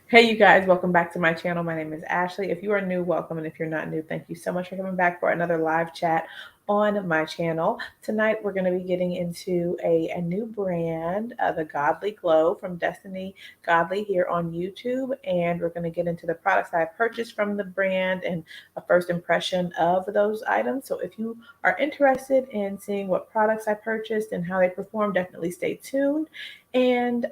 Hey, you guys, welcome back to my channel. My name is Ashley. If you are new, welcome. And if you're not new, thank you so much for coming back for another live chat on my channel. Tonight, we're going to be getting into a new brand, the Godley Glow from Destiny Godley here on YouTube. And we're going to get into the products I purchased from the brand and a first impression of those items. So if you are interested in seeing what products I purchased and how they perform, definitely stay tuned. And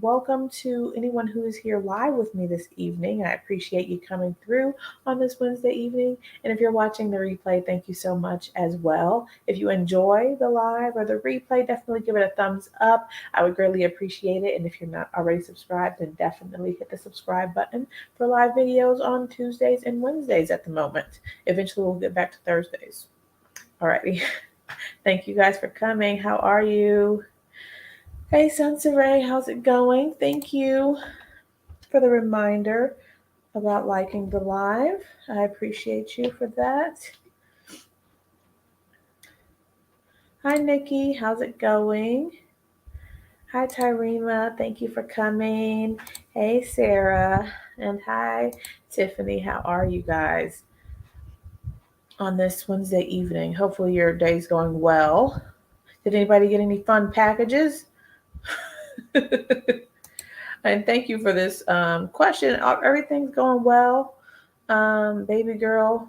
welcome to anyone who is here live with me this evening. I appreciate you coming through on this Wednesday evening. And if you're watching the replay, thank you so much as well. If you enjoy the live or the replay, definitely give it a thumbs up. I would greatly appreciate it. And if you're not already subscribed, then definitely hit the subscribe button for live videos on Tuesdays and Wednesdays at the moment. Eventually, we'll get back to Thursdays. Alrighty. Thank you guys for coming. How are you? Hey, Sunsaray, how's it going? Thank you for the reminder about liking the live. I appreciate you for that. Hi, Nikki, how's it going? Hi, Tyrema, thank you for coming. Hey, Sarah, and hi, Tiffany, how are you guys on this Wednesday evening? Hopefully your day's going well. Did anybody get any fun packages? And thank you for this question. Everything's going well. Baby girl.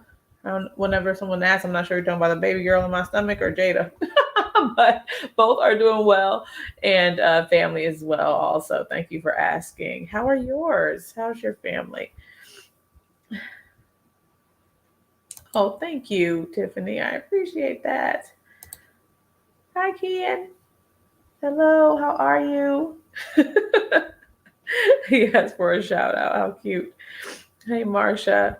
Whenever someone asks, I'm not sure you're talking about the baby girl in my stomach or Jada. But both are doing well, and family as well also. Thank you for asking. How are yours? How's your family? Oh, thank you, Tiffany. I appreciate that. Hi, Kian. Hello, how are you? He asked for a shout out. How cute. Hey, Marsha.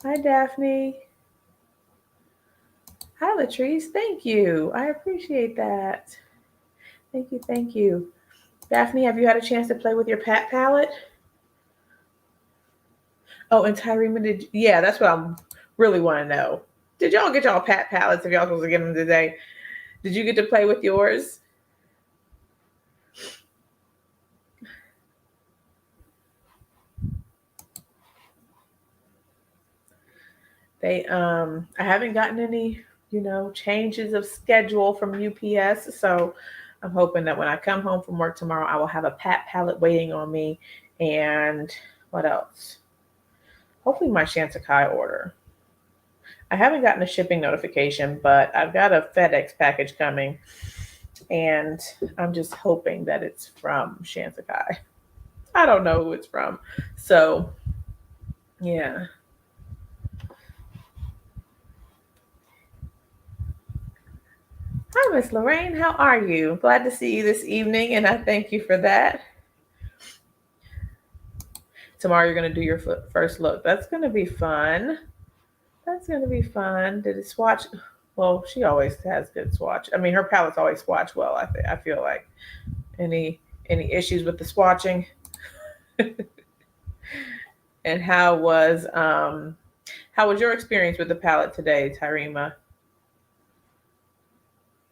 Hi, Daphne. Hi, Latrice. Thank you. I appreciate that. Thank you. Thank you. Daphne, have you had a chance to play with your pat palette? Oh, and Tyrema, yeah, that's what I really want to know. Did y'all get y'all pat palettes if y'all supposed to get them today? Did you get to play with yours? I haven't gotten any, changes of schedule from UPS. So I'm hoping that when I come home from work tomorrow, I will have a pat palette waiting on me. And what else? Hopefully my Chantecaille order. I haven't gotten a shipping notification, but I've got a FedEx package coming, and I'm just hoping that it's from Chantecaille. I don't know who it's from. So, yeah. Hi, Miss Lorraine. How are you? Glad to see you this evening, and I thank you for that. Tomorrow you're going to do your first look. That's going to be fun. That's going to be fun. Did it swatch? Well, she always has good swatch. I mean, her palettes always swatch well. I feel like any issues with the swatching. And how was your experience with the palette today, Tyrema?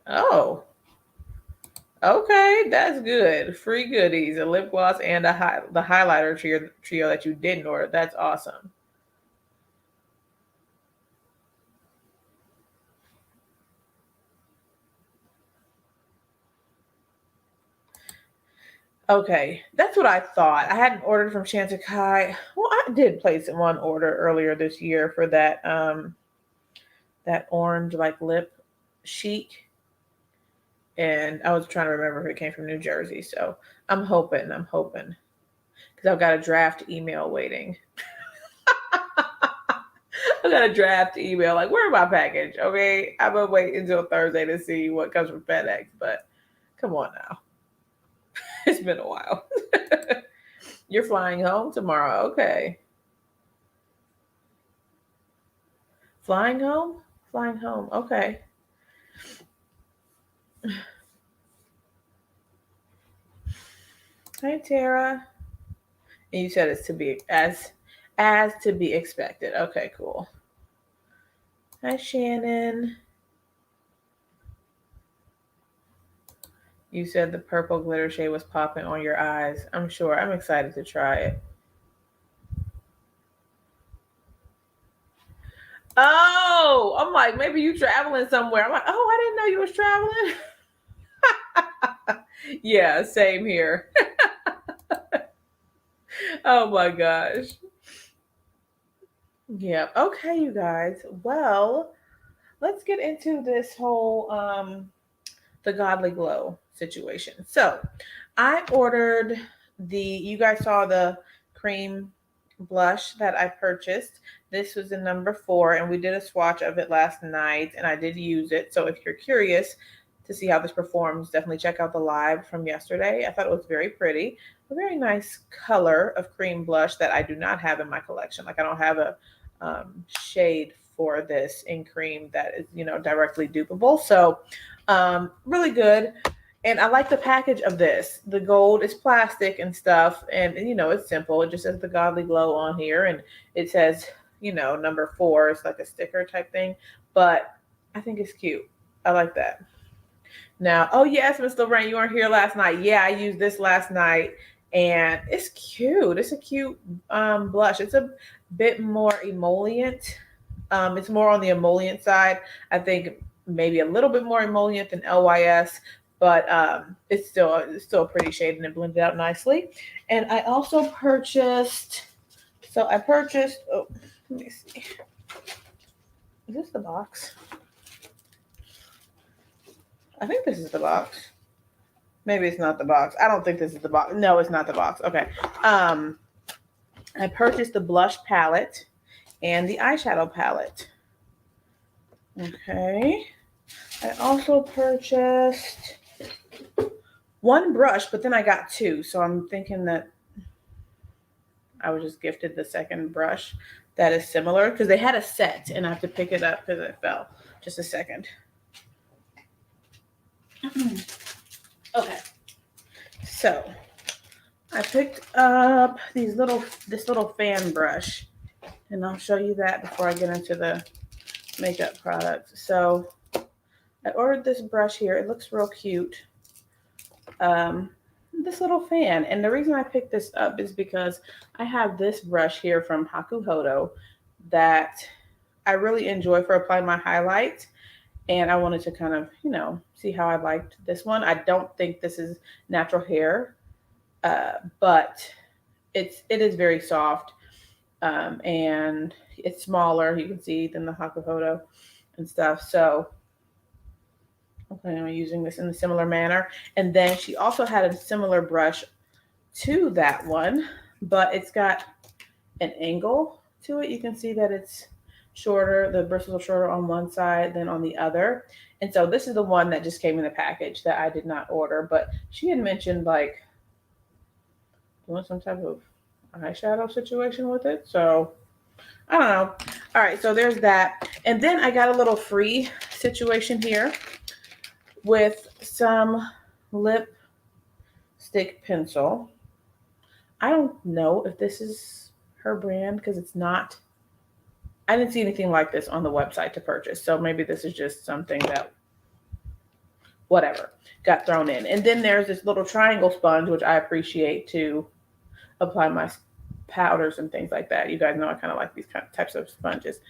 Oh, okay, that's good. Free goodies, a lip gloss and the highlighter trio that you didn't order. That's awesome. Okay, that's what I thought. I hadn't ordered from Chantecaille. Well, I did place one order earlier this year for that orange like lip Chic, and I was trying to remember if it came from New Jersey. So I'm hoping because I've got a draft email waiting. I got a draft email like, where's my package? Okay, I'm gonna wait until Thursday to see what comes from FedEx. But come on now, it's been a while. You're flying home tomorrow, okay? Flying home, okay. Hi, Tara. And you said it's to be as to be expected. Okay, cool. Hi, Shannon. You said the purple glitter shade was popping on your eyes. I'm sure. I'm excited to try it. Oh, I'm like, maybe you traveling somewhere. I'm like, oh, I didn't know you was traveling. Yeah, same here. Oh my gosh. Yeah. Okay, you guys. Well, let's get into this whole the Godly Glow situation. So, I ordered you guys saw the cream blush that I purchased. This was the number 4, and we did a swatch of it last night, and I did use it. So if you're curious to see how this performs, definitely check out the live from yesterday. I thought it was very pretty, a very nice color of cream blush that I do not have in my collection. Like I don't have a shade for this in cream that is, directly dupable. So really good. And I like the package of this. The gold is plastic and stuff. And it's simple. It just says the Godly Glow on here. And it says, number 4. It's like a sticker type thing. But I think it's cute. I like that. Now, oh yes, Miss Lorraine, you weren't here last night. Yeah, I used this last night. And it's cute. It's a cute blush. It's a bit more emollient. It's more on the emollient side. I think maybe a little bit more emollient than LYS, but it's still a pretty shade and it blended out nicely. And I also purchased, oh, let me see. Is this the box? I think this is the box. Maybe it's not the box. I don't think this is the box. No, it's not the box. Okay. I purchased the blush palette and the eyeshadow palette. Okay. I also purchased one brush, but then I got 2. So I'm thinking that I was just gifted the second brush that is similar because they had a set and I have to pick it up because it fell. Just a second. Okay. So I picked up this little fan brush, and I'll show you that before I get into the makeup products. So I ordered this brush here. It looks real cute. This little fan. And the reason I picked this up is because I have this brush here from Hakuhodo that I really enjoy for applying my highlights. And I wanted to kind of, see how I liked this one. I don't think this is natural hair, but it is very soft. And it's smaller, you can see, than the Hakuhodo and stuff. So I'm planning on using this in a similar manner. And then she also had a similar brush to that one, but it's got an angle to it. You can see that it's shorter, the bristles are shorter on one side than on the other. And so this is the one that just came in the package that I did not order, but she had mentioned like doing some type of eyeshadow situation with it. So I don't know. All right, so there's that. And then I got a little free situation here with some lipstick pencil. I don't know if this is her brand because it's not. I didn't see anything like this on the website to purchase. So maybe this is just something that, whatever, got thrown in. And then there's this little triangle sponge, which I appreciate to apply my powders and things like that. You guys know I kind of like these types of sponges.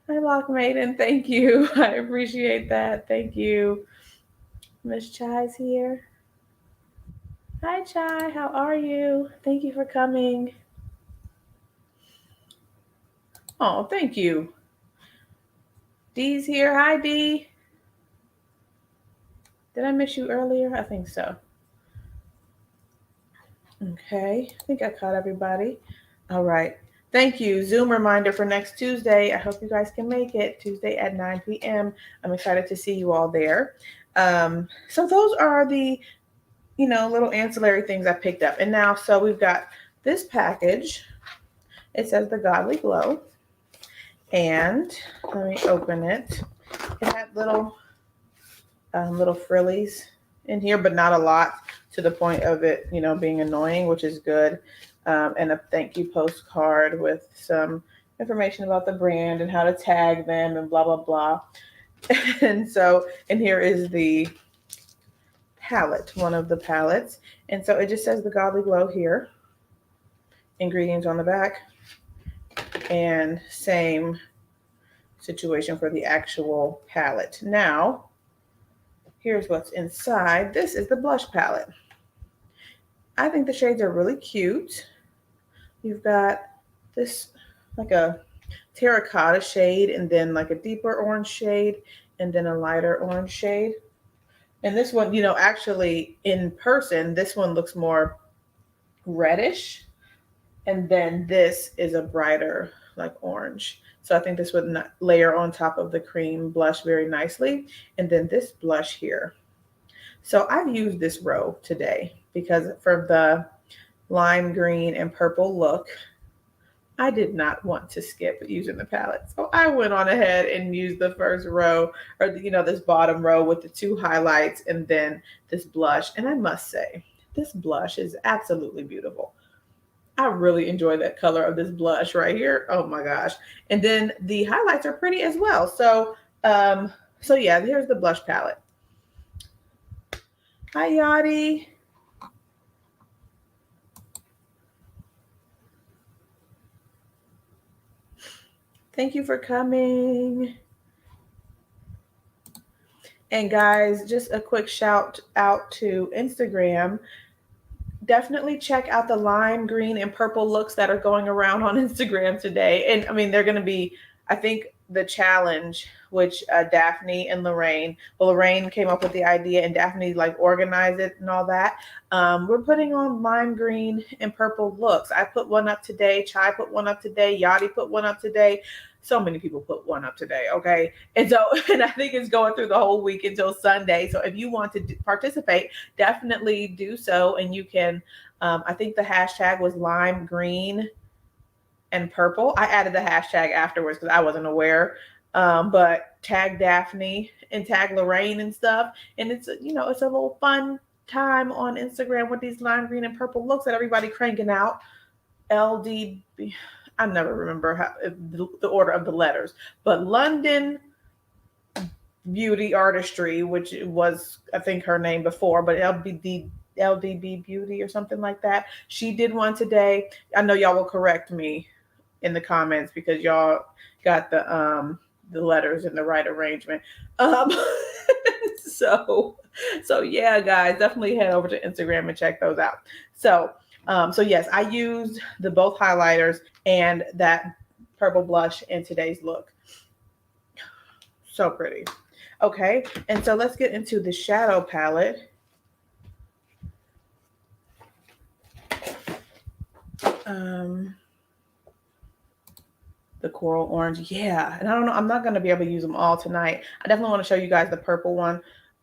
Hi, Lock Maiden. Thank you. I appreciate that. Thank you. Miss Chai's here. Hi, Chai. How are you? Thank you for coming. Oh, thank you. Dee's here. Hi, Dee. Did I miss you earlier? I think so. Okay. I think I caught everybody. All right. Thank you. Zoom reminder for next Tuesday. I hope you guys can make it. Tuesday at 9 p.m. I'm excited to see you all there. So those are the, little ancillary things I picked up. And now, so we've got this package. It says the Godly Glow. And let me open it. It had little frillies in here, but not a lot to the point of it, being annoying, which is good. And a thank you postcard with some information about the brand and how to tag them and blah, blah, blah. And here is the palette, one of the palettes. And so it just says the Godley Glow here. Ingredients on the back. And same situation for the actual palette. Now, here's what's inside. This is the blush palette. I think the shades are really cute. You've got this like a terracotta shade, and then like a deeper orange shade, and then a lighter orange shade. And this one, you know, actually in person, this one looks more reddish. And then this is a brighter like orange. So I think this would layer on top of the cream blush very nicely. And then this blush here. So I've used this row today because for the lime green and purple look, I did not want to skip using the palette. So I went on ahead and used the first row, or you know, this bottom row with the two highlights and then this blush. And I must say, this blush is absolutely beautiful. I really enjoy that color of this blush right here. Oh my gosh. And then the highlights are pretty as well. So yeah, here's the blush palette. Hi, Yachty. Thank you for coming. And guys, just a quick shout out to Instagram. Definitely check out the lime green and purple looks that are going around on Instagram today. And I mean, they're going to be, I think, the challenge, which Daphne and Lorraine, well, Lorraine came up with the idea and Daphne like organized it and all that. We're putting on lime green and purple looks. I put one up today. Chai put one up today. Yachty put one up today. So many people put one up today, okay? And I think it's going through the whole week until Sunday. So if you want to participate, definitely do so. And you can, I think the hashtag was lime green and purple. I added the hashtag afterwards because I wasn't aware. But tag Daphne and tag Lorraine and stuff. And it's, you know, it's a little fun time on Instagram with these lime green and purple looks that everybody cranking out. LDB. I never remember how the order of the letters, but London Beauty Artistry, which was, I think, her name before, but LDB Beauty or something like that. She did one today. I know y'all will correct me in the comments because y'all got the letters in the right arrangement. So yeah, guys, definitely head over to Instagram and check those out. So yes, I used the both highlighters and that purple blush in today's look. So pretty. Okay, and so let's get into the shadow palette. The coral orange, yeah. And I don't know, I'm not going to be able to use them all tonight. I definitely want to show you guys the purple one,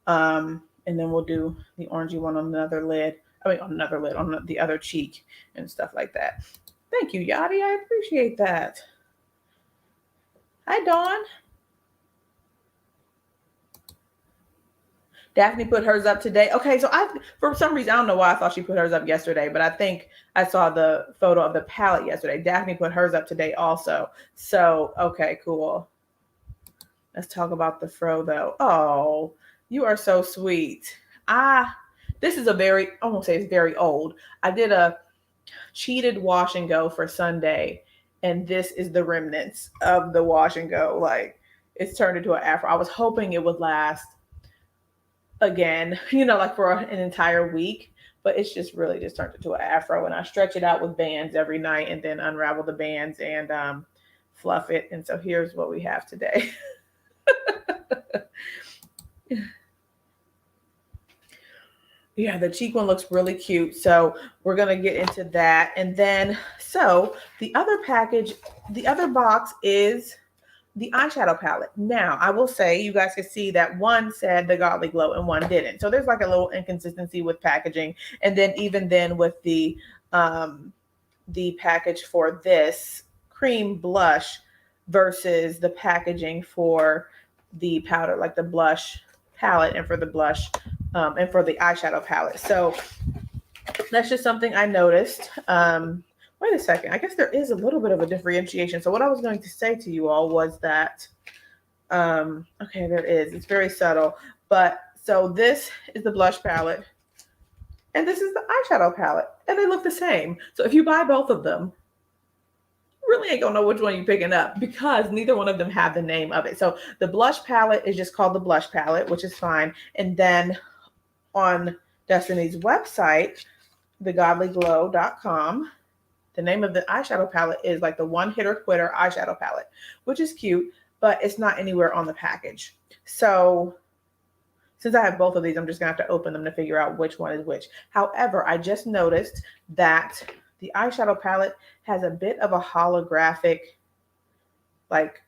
and then we'll do the orangey one on another lid. On the other cheek and stuff like that. Thank you, Yachty. I appreciate that. Hi, Dawn. Daphne put hers up today. Okay, so for some reason, I don't know why I thought she put hers up yesterday, but I think I saw the photo of the palette yesterday. Daphne put hers up today also. So, okay, cool. Let's talk about the fro, though. Oh, you are so sweet. This is I won't say it's very old. I did a cheated wash and go for Sunday, and this is the remnants of the wash and go. Like, it's turned into an afro. I was hoping it would last again, you know, like for an entire week, but it's just really just turned into an afro, and I stretch it out with bands every night and then unravel the bands and fluff it. And so here's what we have today. Yeah, the cheek one looks really cute. So we're going to get into that. And then, so the other box is the eyeshadow palette. Now, I will say, you guys can see that one said the Godley Glow and one didn't. So there's like a little inconsistency with packaging. And then even then with the package for this cream blush versus the packaging for the powder, like the blush palette and for the blush and for the eyeshadow palette. So that's just something I noticed. Wait a second. I guess there is a little bit of a differentiation. So what I was going to say to you all was that Okay, there is. It's very subtle. But so this is the blush palette. And this is the eyeshadow palette. And they look the same. So if you buy both of them, really ain't gonna know which one you're picking up because neither one of them have the name of it. So the blush palette is just called the blush palette, which is fine. And then on Destiny's website, thegodlyglow.com, the name of the eyeshadow palette is like the One Hitter Quitter eyeshadow palette, which is cute, but it's not anywhere on the package. So since I have both of these, I'm just gonna have to open them to figure out which one is which. However, I just noticed that the eyeshadow palette has a bit of a holographic, like,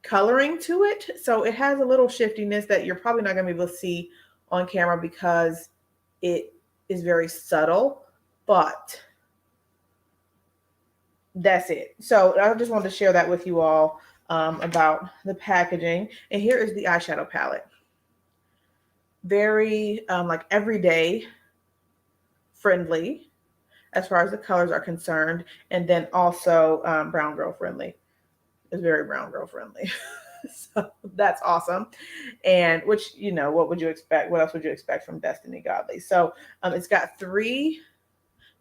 coloring to it. So it has a little shiftiness that you're probably not gonna be able to see on camera because it is very subtle, but that's it. So I just wanted to share that with you all about the packaging. And here is the eyeshadow palette. Very like everyday friendly as far as the colors are concerned. And then also brown girl friendly. It's very brown girl friendly. So that's awesome. And which, you know, what would you expect? What else would you expect from Destiny Godley? So it's got 3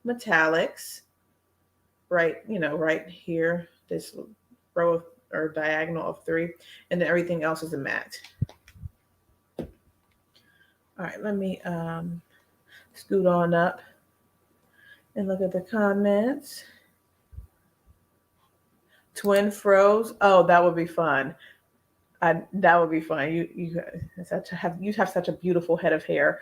metallics right, you know, right here, this row of, or diagonal of 3, and then everything else is a matte. All right, let me scoot on up and look at the comments. Twin froze. Oh, that would be fun. That would be fun. You have such a beautiful head of hair.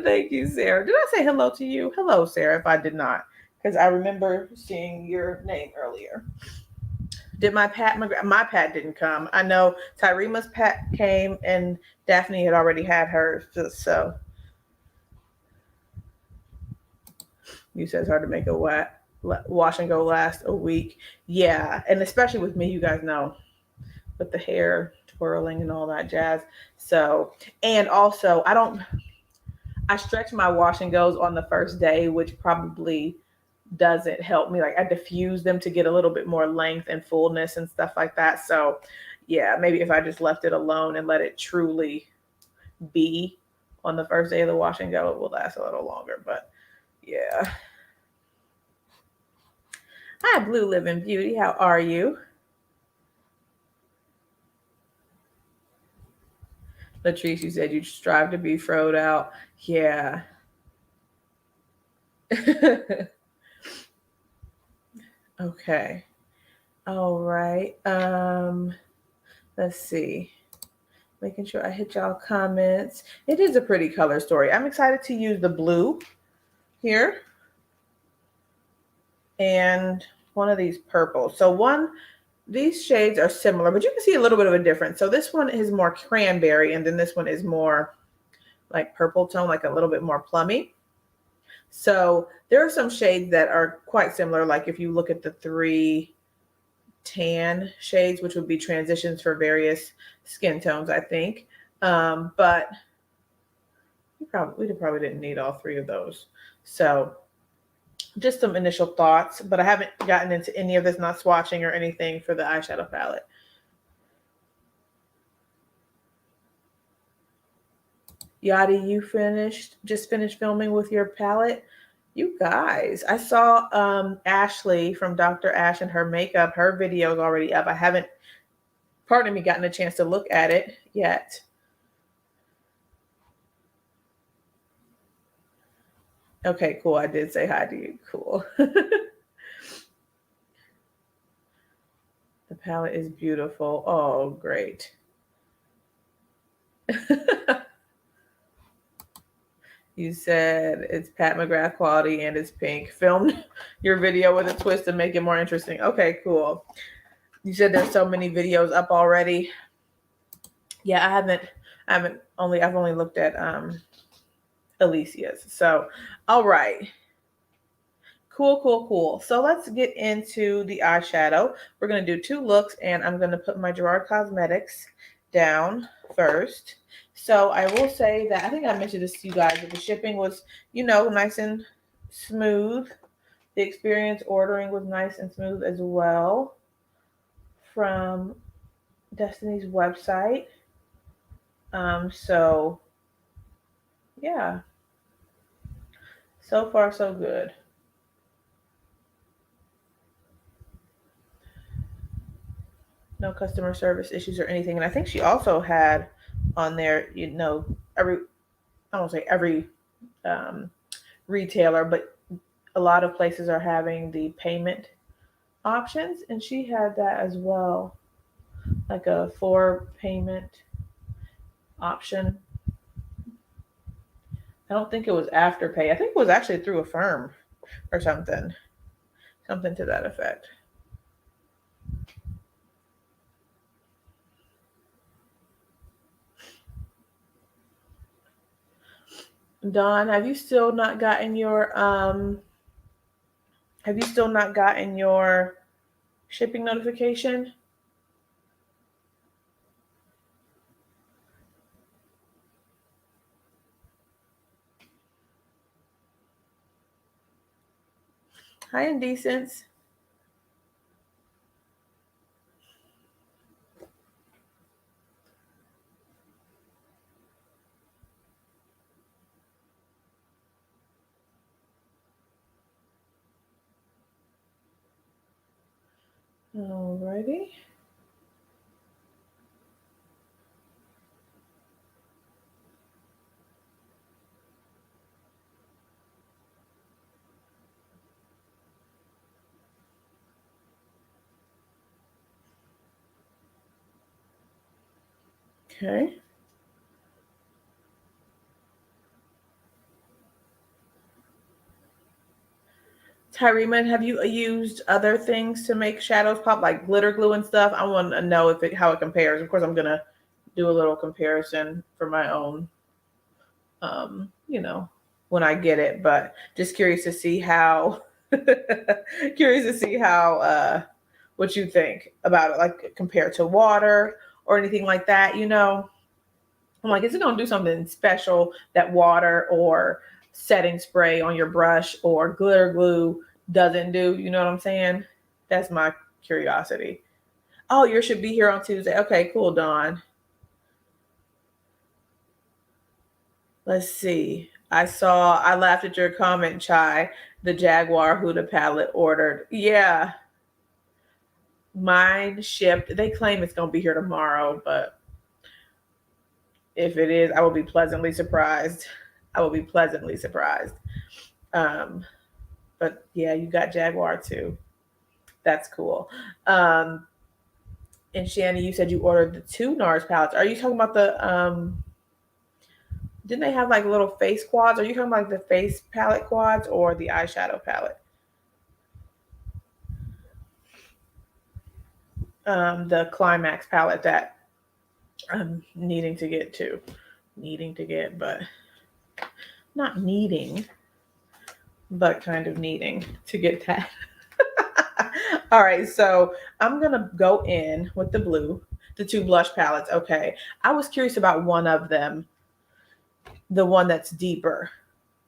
Thank you, Sarah. Did I say hello to you? Hello, Sarah, if I did not, because I remember seeing your name earlier. Did my Pat? My Pat didn't come. I know Tyrima's Pat came, and Daphne had already had hers. So you said it's hard to make a wash and go last a week. Yeah, and especially with me, you guys know, with the hair twirling and all that jazz. So, and also I stretch my wash and goes on the first day, which probably doesn't help me. Like I diffuse them to get a little bit more length and fullness and stuff like that. So yeah, maybe if I just left it alone and let it truly be on the first day of the wash and go, it will last a little longer. But yeah. Hi, Blue Living Beauty. How are you? Latrice, you said you strive to be froed out. Yeah. Okay. All right. Let's see. Making sure I hit y'all comments. It is a pretty color story. I'm excited to use the blue here and one of these purples. So these shades are similar, but you can see a little bit of a difference. So this one is more cranberry, and then this one is more like purple tone, like a little bit more plummy. So there are some shades that are quite similar. Like if you look at the 3 tan shades, which would be transitions for various skin tones, I think. But we probably didn't need all 3 of those. So just some initial thoughts, but I haven't gotten into any of this, not swatching or anything for the eyeshadow palette. Yadi, you just finished filming with your palette? You guys, I saw Ashley from Dr. Ash and her makeup. Her video is already up. I haven't, pardon me, gotten a chance to look at it yet. Okay, cool. I did say hi to you. Cool. The palette is beautiful. Oh, great. You said it's Pat McGrath quality and it's pink. Filmed your video with a twist to make it more interesting. Okay, cool. You said there's so many videos up already. Yeah, I've only looked at Alicia's. So, all right. Cool. So let's get into the eyeshadow. We're going to do 2 looks, and I'm going to put my Gerard Cosmetics down first. So I will say that I think I mentioned this to you guys, that the shipping was, you know, nice and smooth. The experience ordering was nice and smooth as well. from Destiny's website. So yeah, so far so good. No customer service issues or anything. And I think she also had on there, every, I won't say every um, retailer, but a lot of places are having the payment options, and she had that as well, like a 4 payment option. I don't think it was Afterpay. I think it was actually through a firm or something to that effect. Dawn, have you still not gotten your shipping notification? Hi, Indecents. Alrighty. Okay. Tyreema, have you used other things to make shadows pop, like glitter glue and stuff? I want to know how it compares. Of course, I'm gonna do a little comparison for my own, you know, when I get it. But just curious to see how, curious to see how, what you think about it, like compared to water or anything like that. I'm like, is it gonna do something special that water or setting spray on your brush or glitter glue doesn't do? You know what I'm saying? That's my curiosity. Oh, yours should be here on Tuesday. Okay, cool, Dawn. Let's see. I laughed at your comment, Chai. The Jaguar Huda palette ordered. Yeah, mine shipped. They claim it's gonna be here tomorrow, but if it is, I will be pleasantly surprised. I will be pleasantly surprised. Um, but yeah, you got Jaguar too. That's cool. Um, and Shanny, you said you ordered the two NARS palettes. Are you talking about the didn't they have like little face quads? Are you talking about like the face palette quads or the eyeshadow palette? The climax palette that I'm needing to get to. Needing to get, but not needing, but kind of needing to get that. All right, so I'm gonna go in with the blue, the two blush palettes. Okay, I was curious about one of them, the one that's deeper.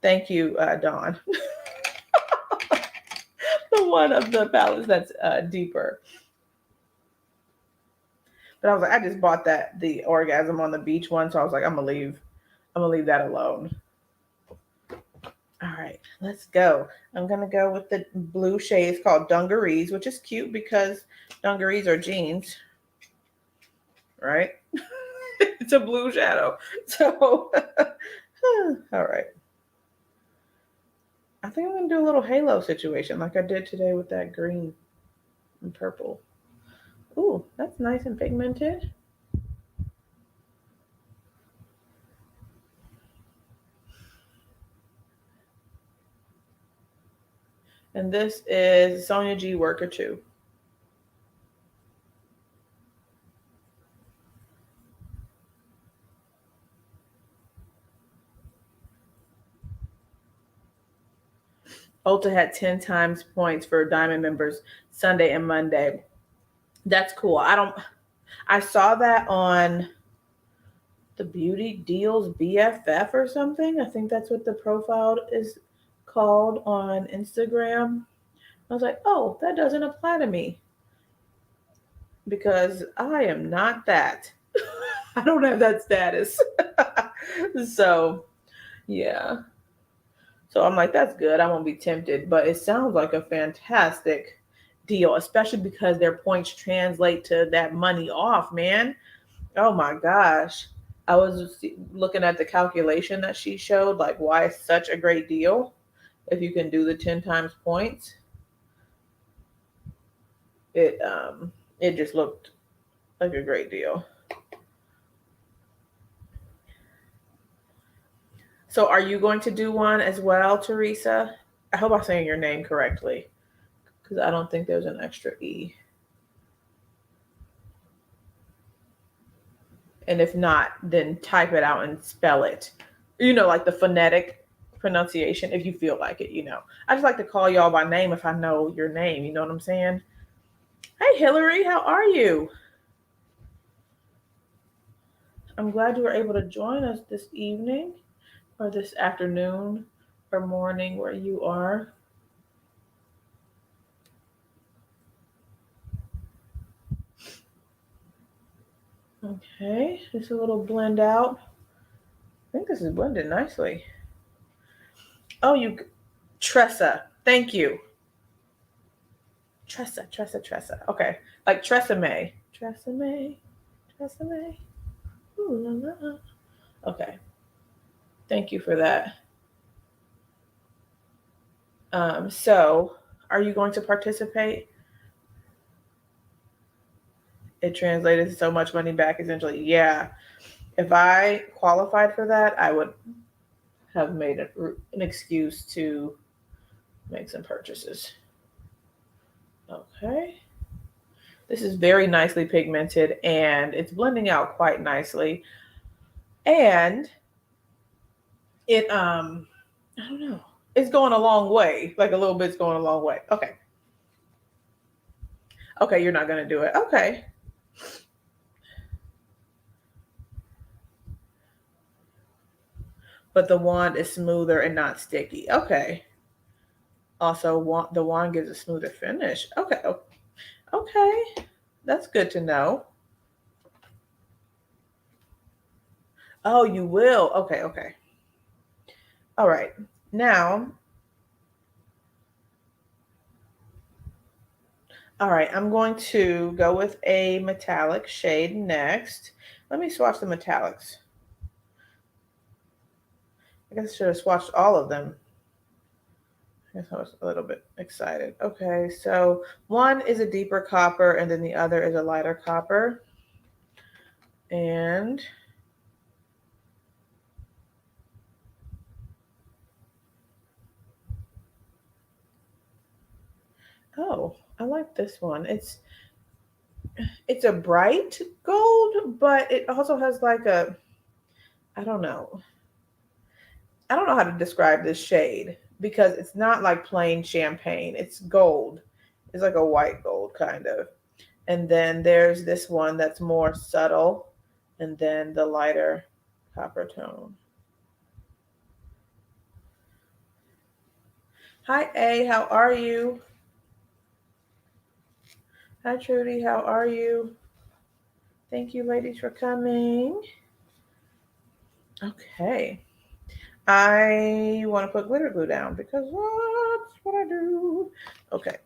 Thank you, Dawn. The one of the palettes that's deeper. But I was like, I just bought the orgasm on the beach one, so I was like, I'm gonna leave that alone. All right, let's go. I'm gonna go with the blue shade. It's called Dungarees, which is cute because dungarees are jeans, right? It's a blue shadow. So, all right. I think I'm gonna do a little halo situation like I did today with that green and purple. Ooh, that's nice and pigmented. And this is Sonia G Worker 2. Ulta had 10 times points for Diamond members Sunday and Monday. That's cool. I saw that on the Beauty Deals BFF or something. I think that's what the profile is called on Instagram. I was like, oh, that doesn't apply to me. because I am not that. I don't have that status. So, yeah. So I'm like, that's good. I won't be tempted. But it sounds like a fantastic deal, especially because their points translate to that money off, man. Oh my gosh. I was looking at the calculation that she showed, like why it's such a great deal. If you can do the 10 times points, it just looked like a great deal. So are you going to do one as well, Teresa? I hope I'm saying your name correctly because I don't think there's an extra E. And if not, then type it out and spell it. Like the phonetic pronunciation if you feel like it. I just like to call y'all by name if I know your name. You know what I'm saying? Hey, Hillary, how are you? I'm glad you were able to join us this evening or this afternoon or morning where you are. Okay, just a little blend out. I think this is blended nicely. Oh, Tressa. Thank you. Tressa. Okay, like Tresemme. Tresemme. Ooh, la, la. Okay. Thank you for that. So, are you going to participate? It translated so much money back, essentially. Yeah. If I qualified for that, I would have made an excuse to make some purchases. Okay. This is very nicely pigmented and it's blending out quite nicely. And it, I don't know, it's going a long way. Like a little bit's going a long way. Okay. Okay, you're not going to do it. Okay. But the wand is smoother and not sticky. Okay. Also, the wand gives a smoother finish. Okay. Okay. That's good to know. Oh, you will. Okay. All right. Now, all right, I'm going to go with a metallic shade next. Let me swatch the metallics. I guess I should have swatched all of them. I guess I was a little bit excited. Okay, so one is a deeper copper and then the other is a lighter copper. And oh, I like this one. It's a bright gold, but it also has like a, I don't know. I don't know how to describe this shade because it's not like plain champagne. It's gold. It's like a white gold kind of. And then there's this one that's more subtle and then the lighter copper tone. Hi A, how are you? Hi Trudy, how are you? Thank you ladies for coming. Okay. I want to put glitter glue down because that's what I do. Okay,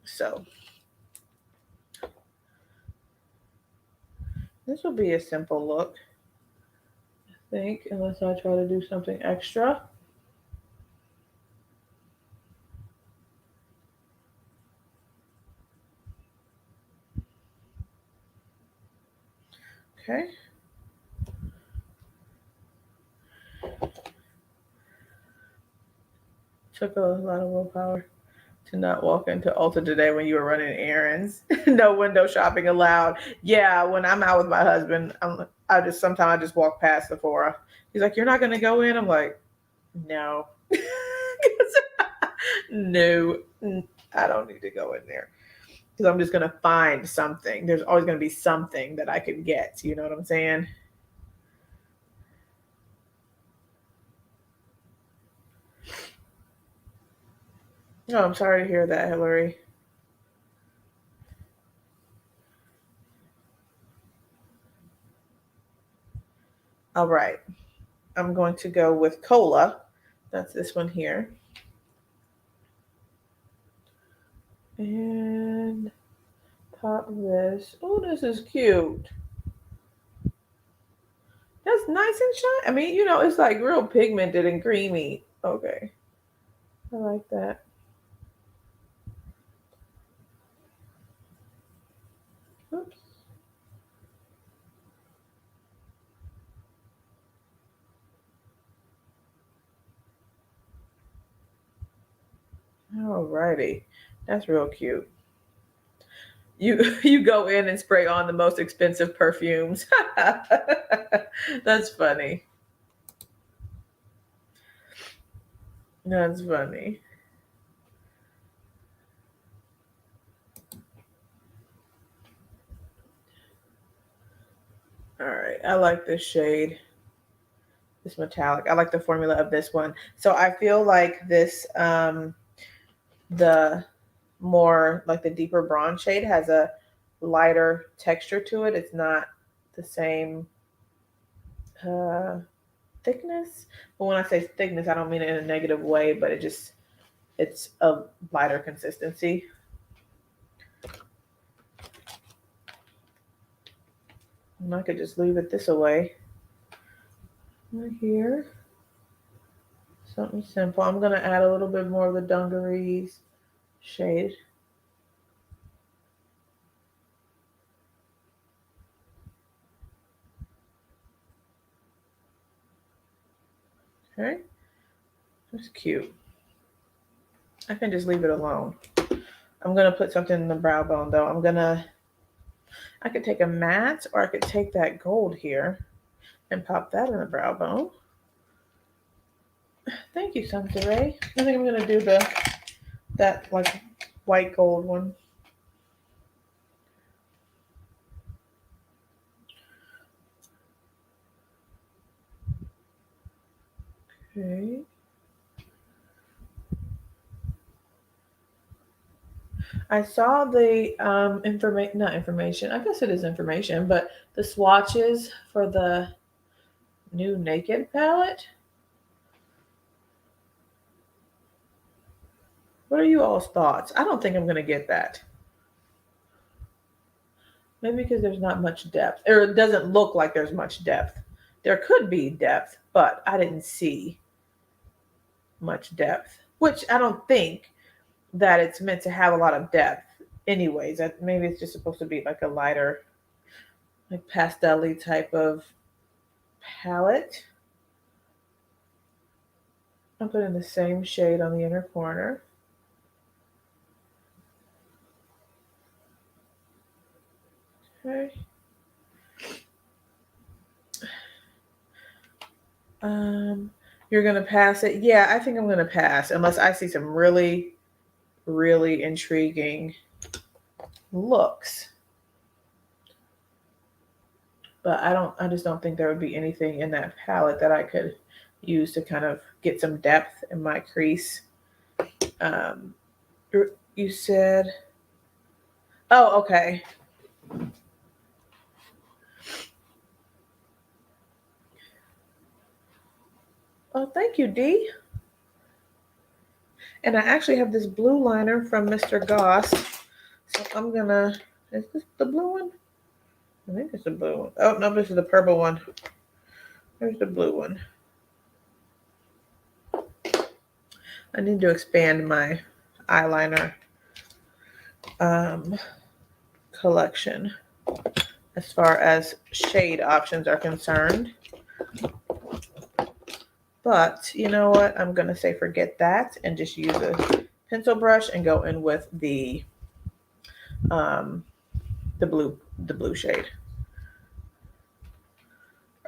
so this will be a simple look, I think, unless I try to do something extra. Okay. Took a lot of willpower to not walk into Ulta today when you were running errands. No window shopping allowed. Yeah, when I'm out with my husband, sometimes I just walk past Sephora. He's like, "You're not gonna go in?" I'm like, "No, no, I don't need to go in there because I'm just gonna find something. There's always gonna be something that I could get. You know what I'm saying?" Oh, I'm sorry to hear that, Hillary. All right. I'm going to go with Cola. That's this one here. And pop this. Oh, this is cute. That's nice and shiny. I mean, you know, it's like real pigmented and creamy. Okay. I like that. Oops. Alrighty. That's real cute. You go in and spray on the most expensive perfumes. That's funny. That's funny. All right. I like this shade. This metallic. I like the formula of this one. So I feel like this the more like the deeper bronze shade has a lighter texture to it. It's not the same uh thickness. But when I say thickness, I don't mean it in a negative way, but it's a lighter consistency. And I could just leave it this away. Right here. Something simple. I'm gonna add a little bit more of the dungarees shade. Okay. That's cute. I can just leave it alone. I'm gonna put something in the brow bone though. I could take a matte or I could take that gold here and pop that in the brow bone. Thank you, Sunsaray. I think I'm gonna do that like white gold one. Okay. I saw the not information. I guess it is information, but the swatches for the new Naked palette. What are you all's thoughts? I don't think I'm gonna get that. Maybe because there's not much depth, or it doesn't look like there's much depth. There could be depth, but I didn't see much depth, which I don't think that it's meant to have a lot of depth anyways. Maybe it's just supposed to be like a lighter, like pastel-y type of palette. I'm putting the same shade on the inner corner. Okay. You're gonna pass it? Yeah, I think I'm gonna pass unless I see some really, really intriguing looks. But I just don't think there would be anything in that palette that I could use to kind of get some depth in my crease. Um, you said, oh, okay. Oh, thank you, Dee. And I actually have this blue liner from Mr. Goss. So I'm gonna, is this the blue one? I think it's the blue one. Oh, no, this is the purple one. There's the blue one. I need to expand my eyeliner collection as far as shade options are concerned. But you know what? I'm going to say forget that and just use a pencil brush and go in with the blue shade.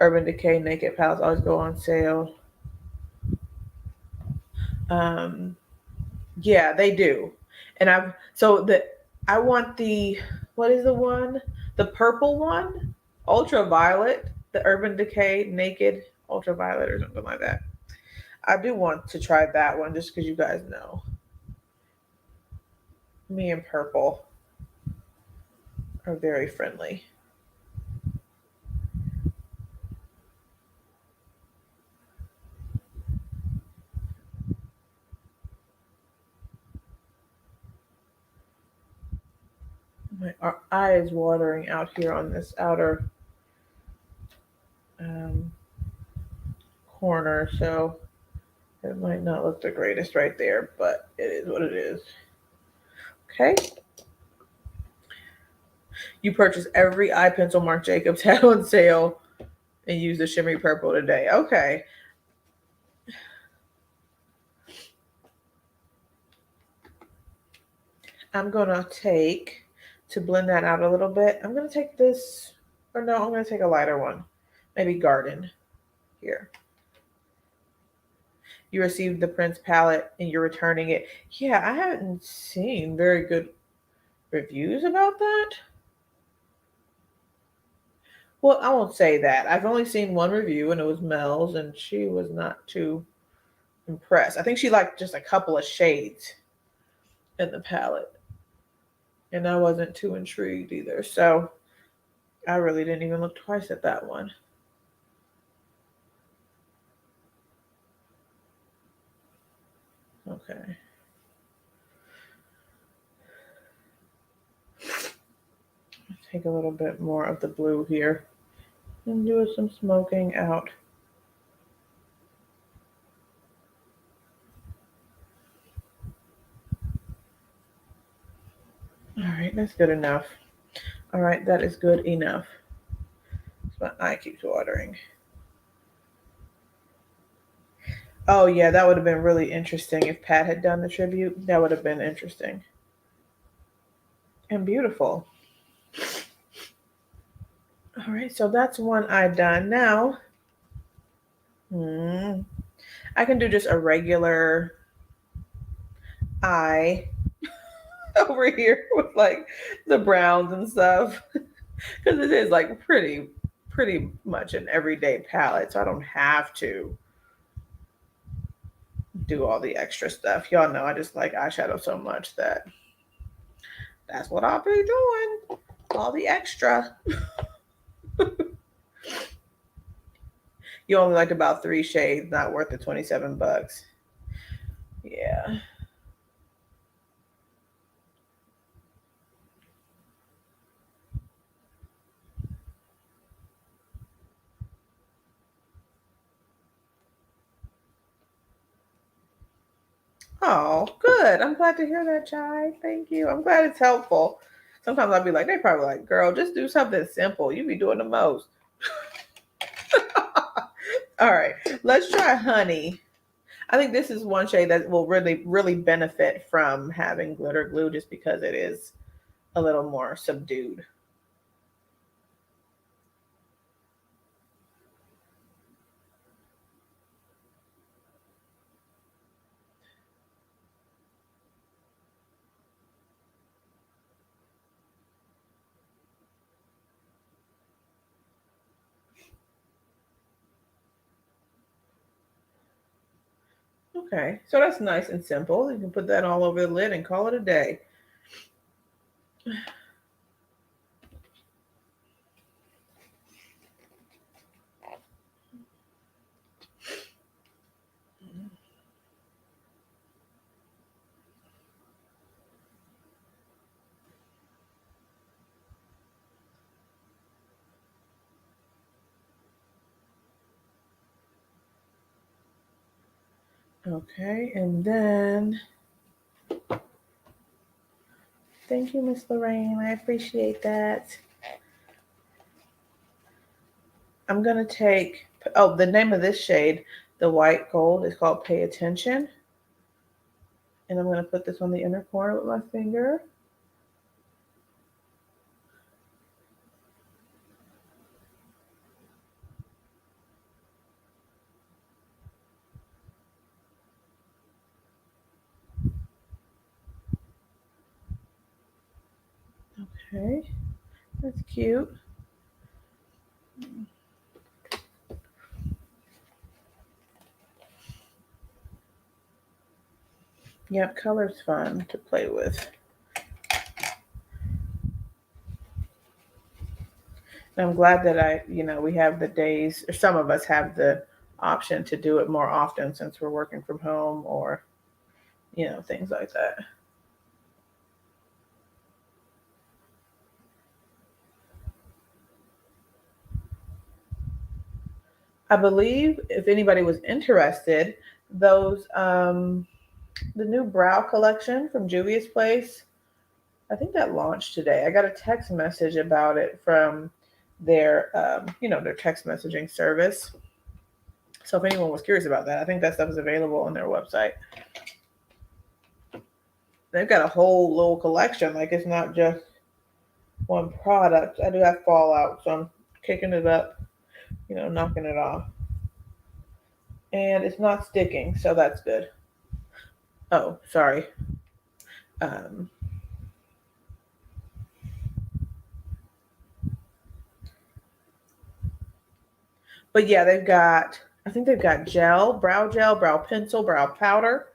Urban Decay Naked palettes always go on sale. Yeah, they do. And I want the, what is the one? The purple one, ultraviolet, the Urban Decay Naked Ultraviolet or something like that. I do want to try that one just because you guys know me and purple are very friendly. eye is watering out here on this outer corner, so it might not look the greatest right there, but it is what it is. Okay. You purchased every eye pencil Marc Jacobs had on sale and used the shimmery purple today. Okay. I'm going to take, to blend that out a little bit, I'm going to take this, or no, I'm going to take a lighter one. Maybe Garden here. You received the Prince palette and you're returning it. Yeah, I haven't seen very good reviews about that. Well, I won't say that. I've only seen one review and it was Mel's and she was not too impressed. I think she liked just a couple of shades in the palette. And I wasn't too intrigued either. So I really didn't even look twice at that one. Okay. Take a little bit more of the blue here and do some smoking out. All right, that's good enough. All right, that is good enough. My eye keeps watering. Oh yeah, that would have been really interesting if Pat had done the tribute. That would have been interesting. And beautiful. All right, so that's one eye done. Now, I can do just a regular eye over here with like the browns and stuff. Because it is like pretty much an everyday palette. So I don't have to do all the extra stuff. Y'all know I just like eyeshadow so much that that's what I'll be doing. All the extra. You only liked about 3 shades, not worth the $27. Yeah. Oh, good. I'm glad to hear that, Chai. Thank you. I'm glad it's helpful. Sometimes I'll be like, they probably like, girl, just do something simple. You be doing the most. All right, let's try Honey. I think this is one shade that will really benefit from having glitter glue just because it is a little more subdued. Okay, so that's nice and simple. You can put that all over the lid and call it a day. Okay, and then thank you, Miss Lorraine. I appreciate that. I'm gonna take, oh, the name of this shade, the white gold, is called Pay Attention. And I'm gonna put this on the inner corner with my finger. Okay, that's cute. Yep, color's fun to play with. And I'm glad that we have the days, or some of us have the option to do it more often since we're working from home or, things like that. I believe if anybody was interested, those the new brow collection from Juvia's Place, I think that launched today. I got a text message about it from their their text messaging service. So if anyone was curious about that, I think that stuff is available on their website. They've got a whole little collection. Like, it's not just one product. I do have Fallout, so I'm kicking it up, knocking it off. And it's not sticking, so that's good. Oh, sorry. Um, but yeah, I think they've got gel, brow pencil, brow powder.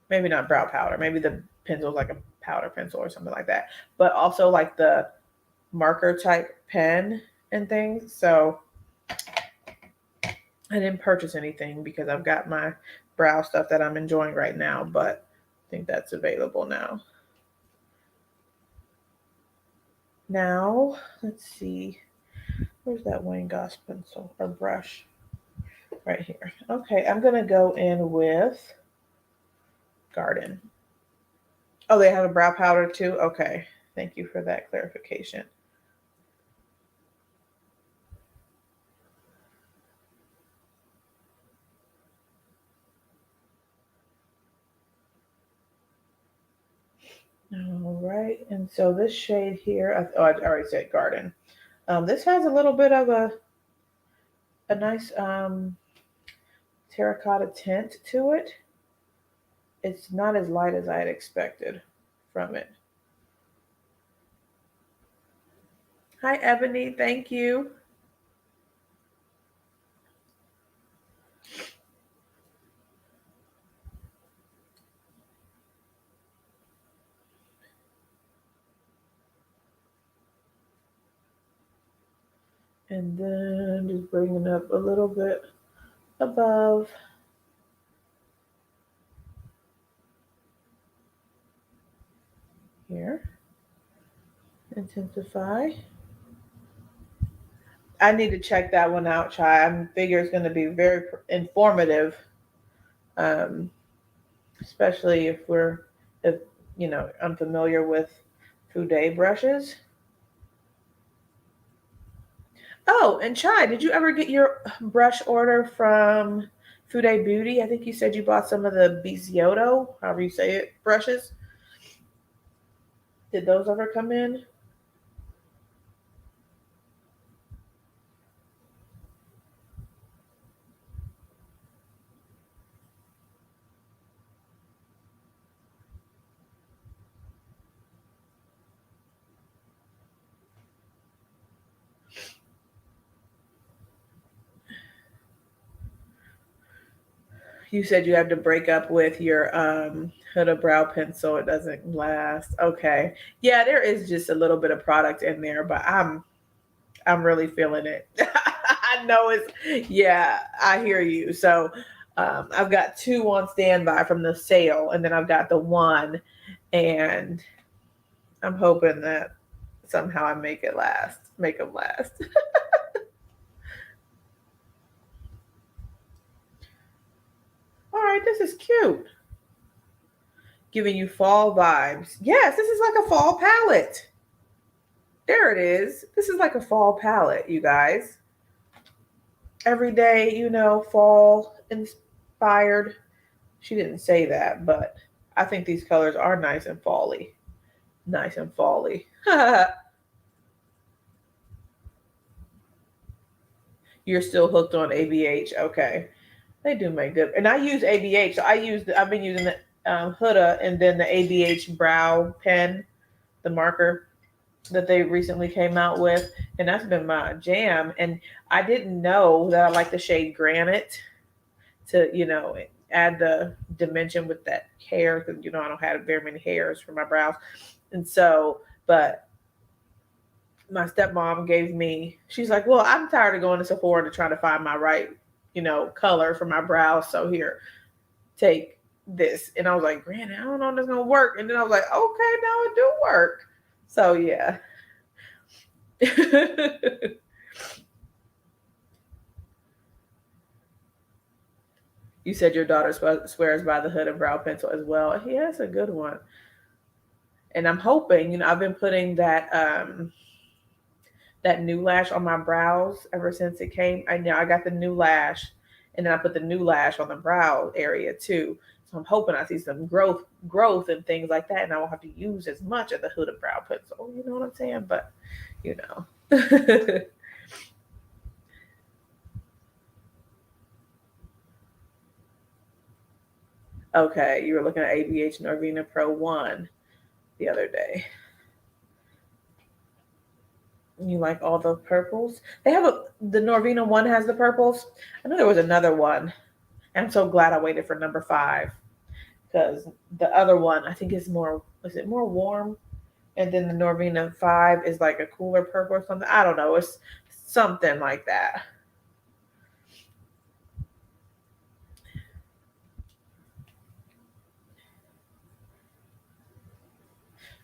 Maybe not brow powder. Maybe the pencil is like a powder pencil or something like that. But also like the marker type pen and things. So I didn't purchase anything because I've got my brow stuff that I'm enjoying right now, but I think that's available now. Now, let's see. Where's that Wayne Goss pencil or brush? Right here. Okay, I'm going to go in with Garden. Oh, they have a brow powder too? Okay, thank you for that clarification. All right, and so this shade here, I already said Garden. This has a little bit of a nice terracotta tint to it. It's not as light as I had expected from it. Hi, Ebony. Thank you. And then just bringing up a little bit above. Here. Intensify. I need to check that one out, Chai. I figure it's going to be very informative, especially if I'm familiar with Fude brushes. Oh, and Chai, did you ever get your brush order from Fude Beauty? I think you said you bought some of the Bisciotto, however you say it, brushes. Did those ever come in? You said you have to break up with your Huda brow pencil. It doesn't last. Okay. Yeah, there is just a little bit of product in there, but I'm really feeling it. I know yeah, I hear you. So I've got two on standby from the sale, and then I've got the one, and I'm hoping that somehow I make them last. All right, this is cute. Giving you fall vibes. Yes, this is like a fall palette. There it is. This is like a fall palette, you guys. Every day, fall inspired. She didn't say that, but I think these colors are nice and fally. Nice and fally. You're still hooked on ABH. Okay. They do make good. And I use ABH. So I've been using the Huda and then the ABH brow pen, the marker that they recently came out with, and that's been my jam. And I didn't know that I like the shade Granite to add the dimension with that hair, because I don't have very many hairs for my brows. And so, but my stepmom gave me, she's like, well, I'm tired of going to Sephora to try to find my right color for my brows, so here, take this. And I was like, Granny, I don't know if it's gonna work. And then I was like, okay, now it do work. So yeah. You said your daughter swears by the hood and brow pencil as well. Yeah, that's a good one. And I'm hoping, I've been putting that new lash on my brows ever since it came. I got the new lash, and then I put the new lash on the brow area too. So I'm hoping I see some growth and things like that, and I won't have to use as much of the hooded brow pencil. You know what I'm saying? But you know. Okay, you were looking at ABH Norvina Pro 1 the other day. You like all the purples? They have the Norvina one has the purples. I know there was another one. And I'm so glad I waited for number 5 because the other one I think is more warm? And then the Norvina 5 is like a cooler purple or something. I don't know. It's something like that.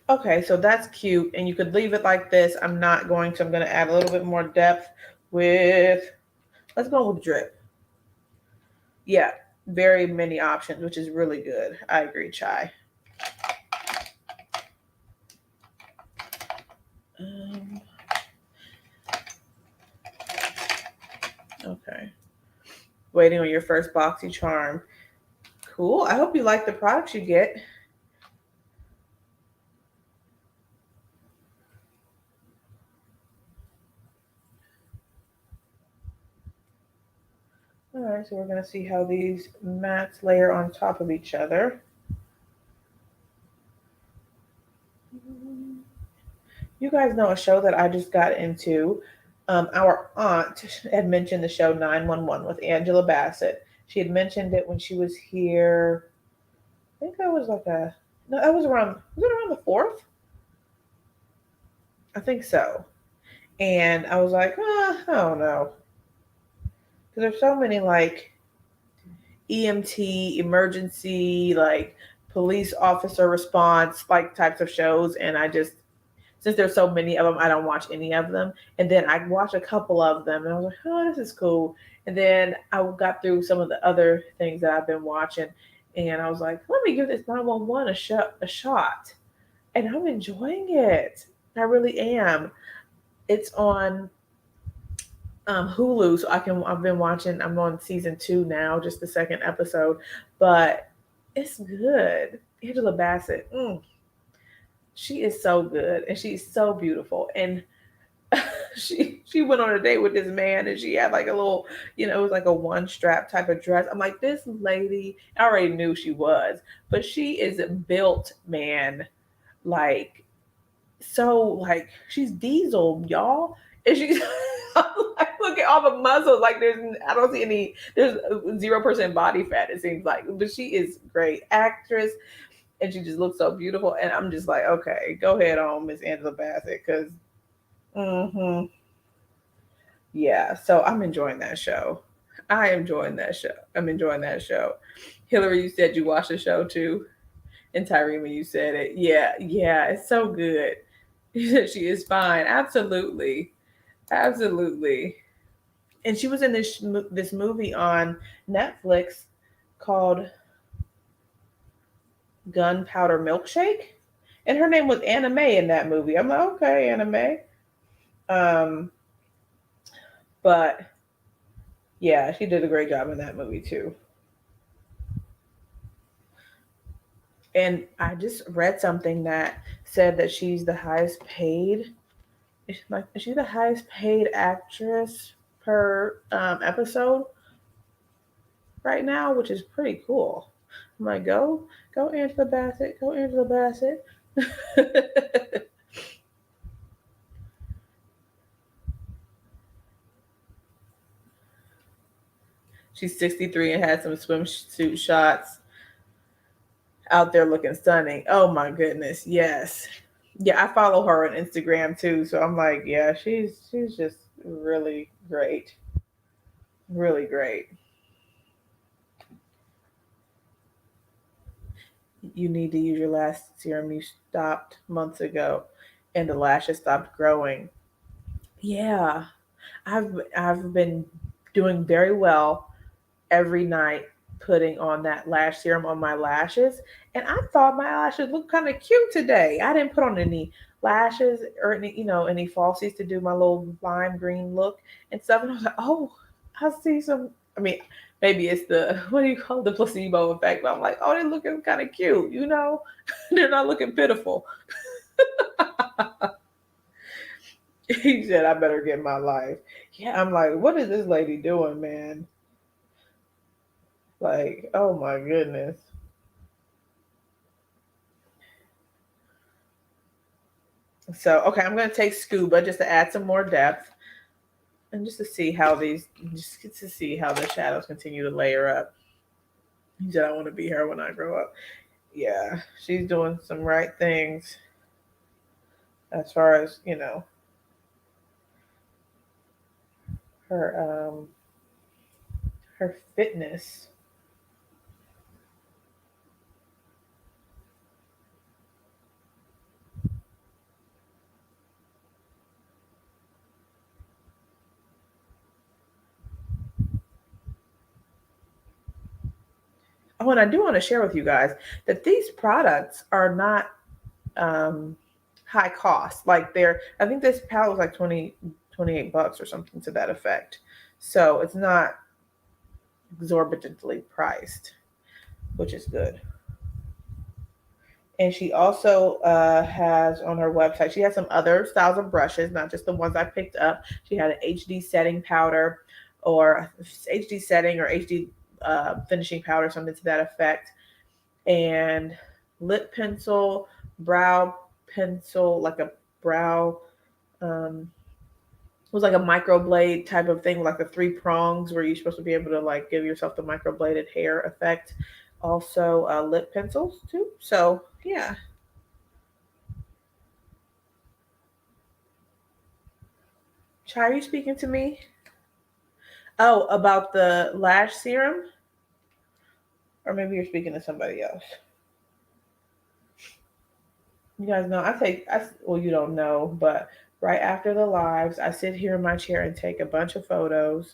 Okay, so that's cute. And you could leave it like this. I'm not going to. I'm going to add a little bit more depth with, let's go with drip. Yeah, very many options, which is really good. I agree, Chai. Okay. Waiting on your first boxy charm. Cool. I hope you like the products you get. All right, so we're going to see how these mattes layer on top of each other. You guys know a show that I just got into. Our aunt had mentioned the show 911 with Angela Bassett. She had mentioned it when she was here. I think that was no, that was it around the 4th? I think so. And I was like, I don't know. Because there's so many like EMT, emergency, like police officer response, like types of shows. And I just, since there's so many of them, I don't watch any of them. And then I watched a couple of them and I was like, oh, this is cool. And then I got through some of the other things that I've been watching. And I was like, let me give this 911 a shot. And I'm enjoying it. I really am. It's on Hulu, so I've been watching. I'm on season 2 now, just the second episode, but it's good. Angela Bassett, she is so good, and she's so beautiful. And she went on a date with this man, and she had like a little, it was like a one strap type of dress. I'm like, this lady, I already knew she was, but she is built, man, like so, like she's diesel, y'all, and she's. Like, look at all the muscles. Like I don't see any. There's 0% body fat. It seems like, but she is great actress, and she just looks so beautiful. And I'm just like, okay, go ahead on Miss Angela Bassett, because, yeah. So I'm enjoying that show. I'm enjoying that show. Hillary, you said you watched the show too, and Tyree, you said it. Yeah, yeah, it's so good. She is fine. Absolutely, absolutely. And she was in this movie on Netflix called Gunpowder Milkshake, and her name was Anna Mae in that movie. I'm like, okay, Anna Mae. But yeah, she did a great job in that movie too. And I just read something that said that she's the highest paid. Is she the highest paid actress per episode right now, which is pretty cool. I'm like, go Angela Bassett, go Angela Bassett. She's 63 and had some swimsuit shots out there looking stunning. Oh my goodness, yes. Yeah, I follow her on Instagram too, so I'm like, yeah, she's just really great. Really great. You need to use your last serum you stopped months ago and the lashes stopped growing. Yeah. I've been doing very well every night putting on that lash serum on my lashes, and I thought my lashes looked kind of cute today. I didn't put on any lashes or any, any falsies to do my little lime green look and stuff. And I was like, oh, I see some. I mean, maybe it's the what do you call it, the placebo effect. But I'm like, oh, they're looking kind of cute, they're not looking pitiful. He said, I better get my life. Yeah, I'm like, what is this lady doing, man? Like, oh my goodness. So, okay, I'm going to take Scuba just to add some more depth and just to see how the shadows continue to layer up. He said, I want to be her when I grow up. Yeah, she's doing some right things as far as, her her fitness. Oh, and I do want to share with you guys that these products are not high cost. Like I think this palette was like 28 bucks or something to that effect. So it's not exorbitantly priced, which is good. And she also has on her website, she has some other styles of brushes, not just the ones I picked up. She had an HD setting powder or HD setting or HD finishing powder, something to that effect. And lip pencil, brow pencil, like a brow, it was like a microblade type of thing, like the 3 prongs where you're supposed to be able to like give yourself the microbladed hair effect. Also lip pencils too. So yeah. Chai, are you speaking to me? Oh, about the lash serum? Or maybe you're speaking to somebody else. You guys know well, you don't know, but right after the lives, I sit here in my chair and take a bunch of photos,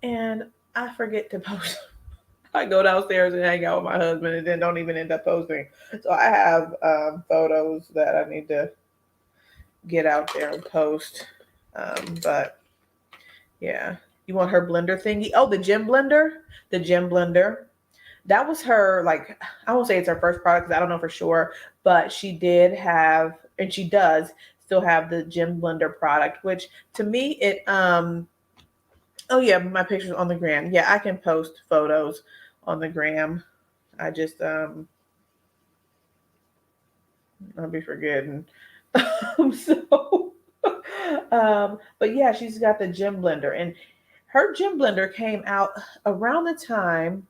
and I forget to post. I go downstairs and hang out with my husband, and then don't even end up posting. So I have photos that I need to get out there and post. But yeah, you want her blender thingy? Oh, the gym blender, the gym blender. That was her, like, I won't say it's her first product because I don't know for sure, but she did have, and she does still have the gym blender product, which to me oh yeah, my pictures on the gram. Yeah, I can post photos on the gram. I just I'll be forgetting. So but yeah, she's got the gym blender, and her gym blender came out around the time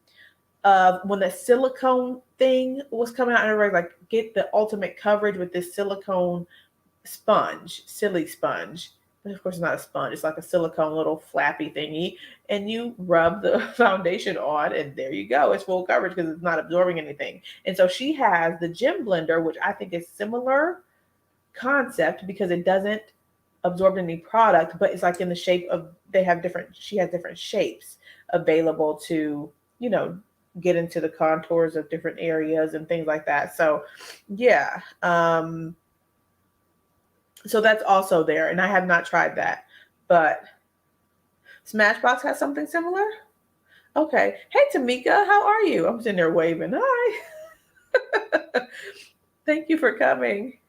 when the silicone thing was coming out, and everybody like get the ultimate coverage with this silicone sponge, silly sponge. But of course, it's not a sponge; it's like a silicone little flappy thingy, and you rub the foundation on, and there you go. It's full coverage because it's not absorbing anything. And so she has the gym blender, which I think is similar concept because it doesn't absorb any product, but it's like in the shape of she has different shapes available to, get into the contours of different areas and things like that. So yeah. So that's also there. And I have not tried that. But Smashbox has something similar? Okay. Hey Tamika, how are you? I'm sitting there waving. Hi. Thank you for coming.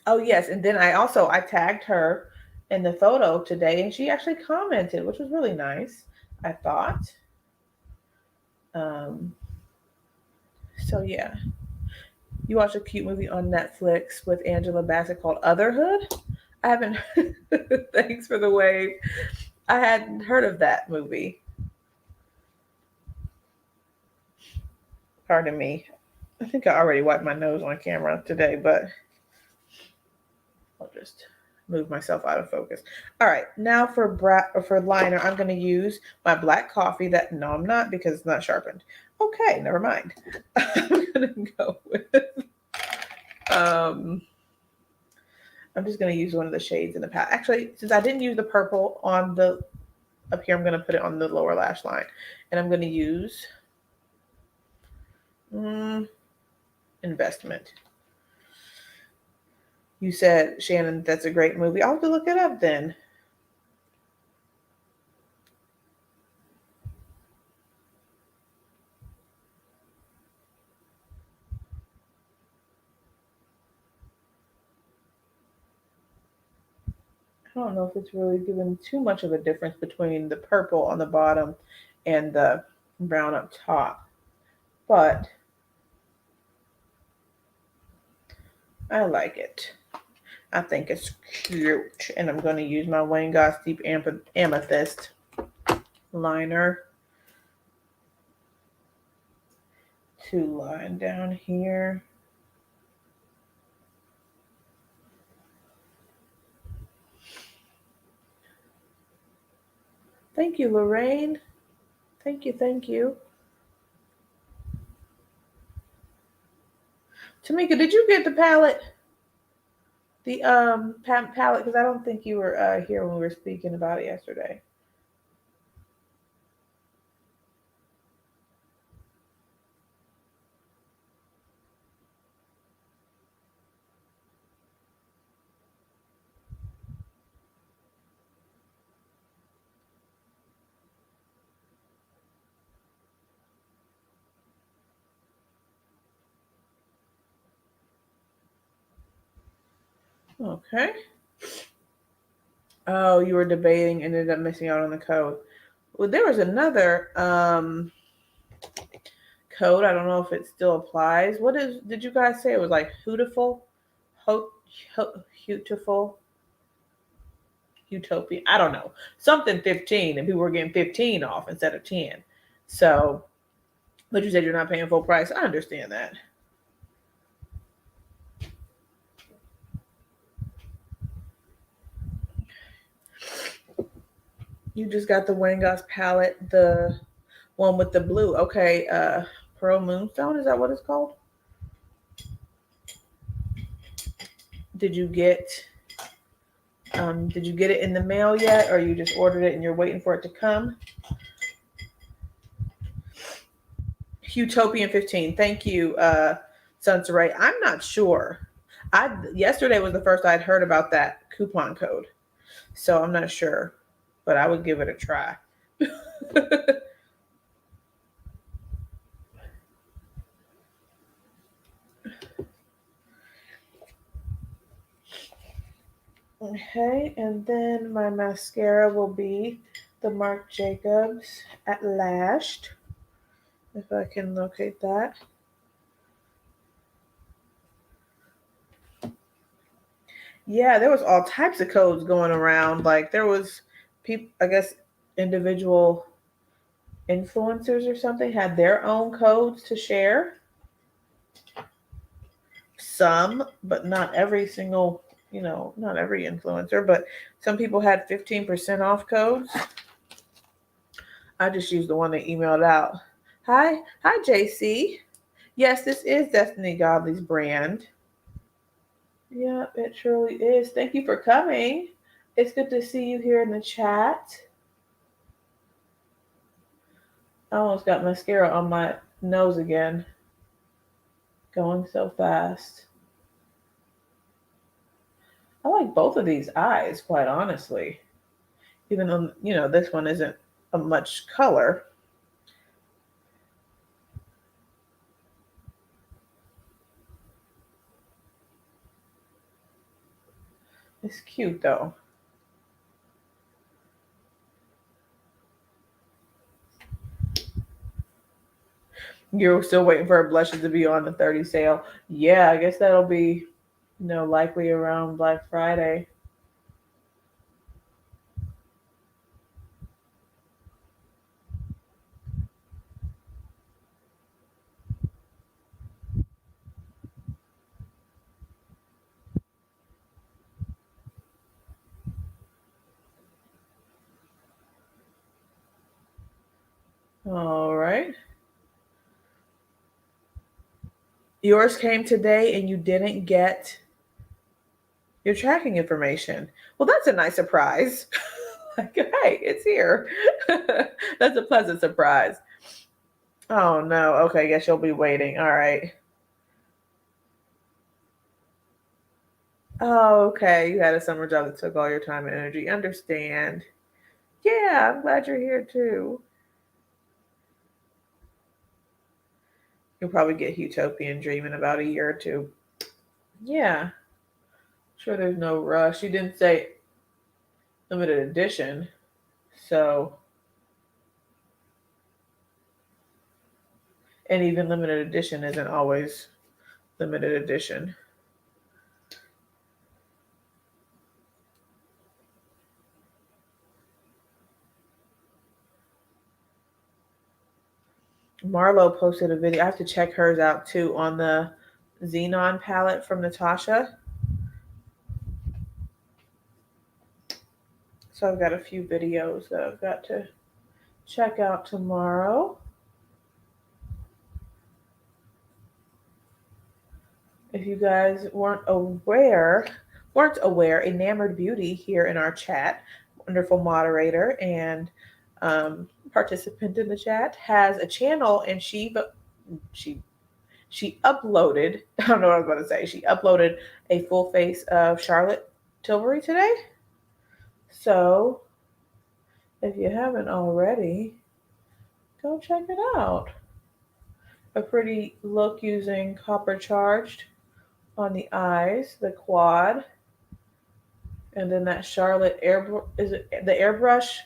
Oh yes, and then I tagged her in the photo today, and she actually commented, which was really nice. I thought. Um, so yeah, you watched a cute movie on Netflix with Angela Bassett called Otherhood. I haven't. Thanks for the wave. I hadn't heard of that movie. Pardon me. I think I already wiped my nose on camera today, but I'll just move myself out of focus. All right, now for liner, I'm going to use my black coffee. No, I'm not because it's not sharpened. Okay, never mind. I'm going to go with I'm just going to use one of the shades in the palette. Actually, since I didn't use the purple on the up here, I'm going to put it on the lower lash line. And I'm going to use Investment. You said, Shannon, that's a great movie. I'll have to look it up then. I don't know if it's really given too much of a difference between the purple on the bottom and the brown up top. But I like it. I think it's cute. And I'm going to use my Wayne Goss Deep Amethyst liner to line down here. Thank you, Lorraine. Thank you, thank you. Tamika, did you get the palette? The palette, because I don't think you were here when we were speaking about it yesterday. Okay. Oh, you were debating, ended up missing out on the code. Well, there was another code. I don't know if it still applies. Did you guys say it was like Hootiful? Hootiful? Utopia. I don't know. Something 15, and people were getting 15 off instead of 10. So, but you said you're not paying full price. I understand that. You just got the Wayne Goss palette, the one with the blue. Okay, Pearl Moonstone, is that what it's called? Did you get it in the mail yet, or you just ordered it and you're waiting for it to come? Utopian 15. Thank you, Sunsaray. I'm not sure. Yesterday was the first I'd heard about that coupon code, so I'm not sure, but I would give it a try. Okay, and then my mascara will be the Marc Jacobs at Lash'd, if I can locate that. Yeah, there was all types of codes going around. Like there was people, I guess, individual influencers or something had their own codes to share. Some, but not every single, not every influencer, but some people had 15% off codes. I just used the one they emailed out. Hi, JC. Yes, this is Destiny Godley's brand. Yeah, it surely is. Thank you for coming. It's good to see you here in the chat. I almost got mascara on my nose again. Going so fast. I like both of these eyes, quite honestly. Even though, this one isn't a much color. It's cute though. You're still waiting for her blushes to be on the 30 sale. Yeah, I guess that'll be, likely around Black Friday. All right. Yours came today and you didn't get your tracking information. Well, that's a nice surprise. Like, hey, it's here. That's a pleasant surprise. Oh no. Okay, guess you'll be waiting. All right. Oh, okay. You had a summer job that took all your time and energy. Understand. Yeah, I'm glad you're here too. You'll probably get Utopian Dream in about a year or two. Yeah. Sure, there's no rush. You didn't say limited edition. So, and even limited edition isn't always limited edition. Marlo posted a video. I have to check hers out too on the Xenon palette from Natasha. So I've got a few videos that I've got to check out tomorrow. If you guys weren't aware, Enamored Beauty here in our chat, wonderful moderator and participant in the chat, has a channel, and she uploaded. I don't know what I was going to say. She uploaded a full face of Charlotte Tilbury today. So if you haven't already, go check it out. A pretty look using copper charged on the eyes, the quad, and then that Charlotte airbrush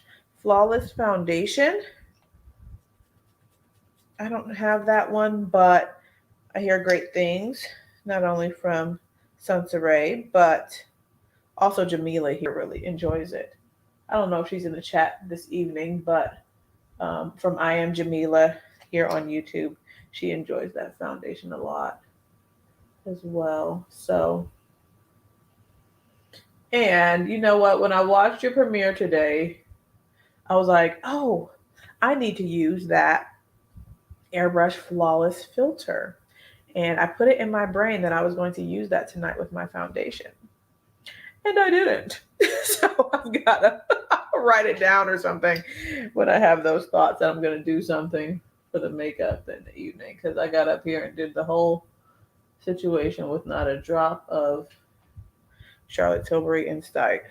flawless foundation. I don't have that one, but I hear great things, not only from Sunsaray, but also Jamila here really enjoys it. I don't know if she's in the chat this evening, but from I Am Jamila here on YouTube, she enjoys that foundation a lot as well. So, and you know what? When I watched your premiere today, I was like, oh, I need to use that airbrush flawless filter. And I put it in my brain that I was going to use that tonight with my foundation. And I didn't. So I've got to write it down or something when I have those thoughts that I'm going to do something for the makeup in the evening. Because I got up here and did the whole situation with not a drop of Charlotte Tilbury in sight.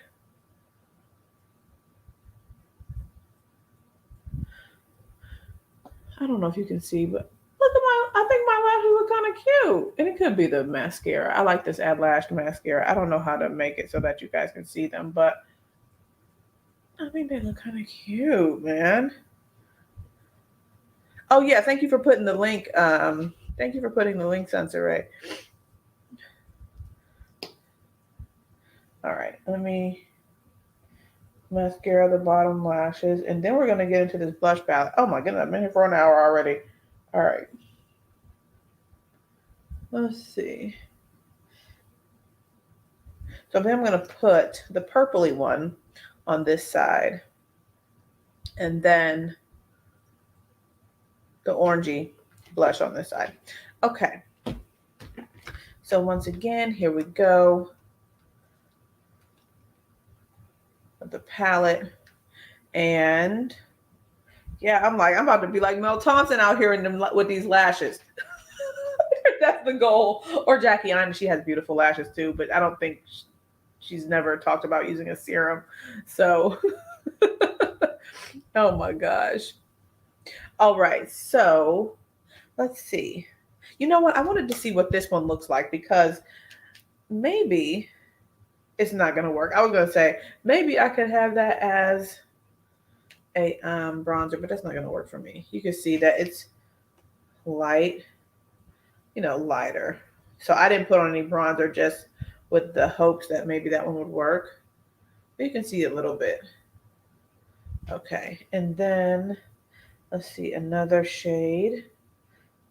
I don't know if you can see, but look at I think my lashes look kind of cute. And it could be the mascara. I like this Lash'd mascara. I don't know how to make it so that you guys can see them, but I think they look kind of cute, man. Oh yeah, thank you for putting the link. Thank you for putting the link, Sunsaray. All right, let me mascara the bottom lashes, and then we're gonna get into this blush palette. Oh my goodness, I've been here for an hour already. All right, let's see. So then I'm gonna put the purpley one on this side, and then the orangey blush on this side. Okay. So once again, here we go. The palette, and yeah, I'm about to be like Mel Thompson out here in them with these lashes. That's the goal. Or Jackie Aina, she has beautiful lashes too, but I don't think she's never talked about using a serum. So, oh my gosh. All right, so let's see. You know what? I wanted to see what this one looks like because maybe it's not going to work. I was going to say maybe I could have that as a bronzer, but that's not going to work for me. You can see that it's light, lighter. So I didn't put on any bronzer just with the hopes that maybe that one would work. But you can see a little bit. Okay, and then let's see, another shade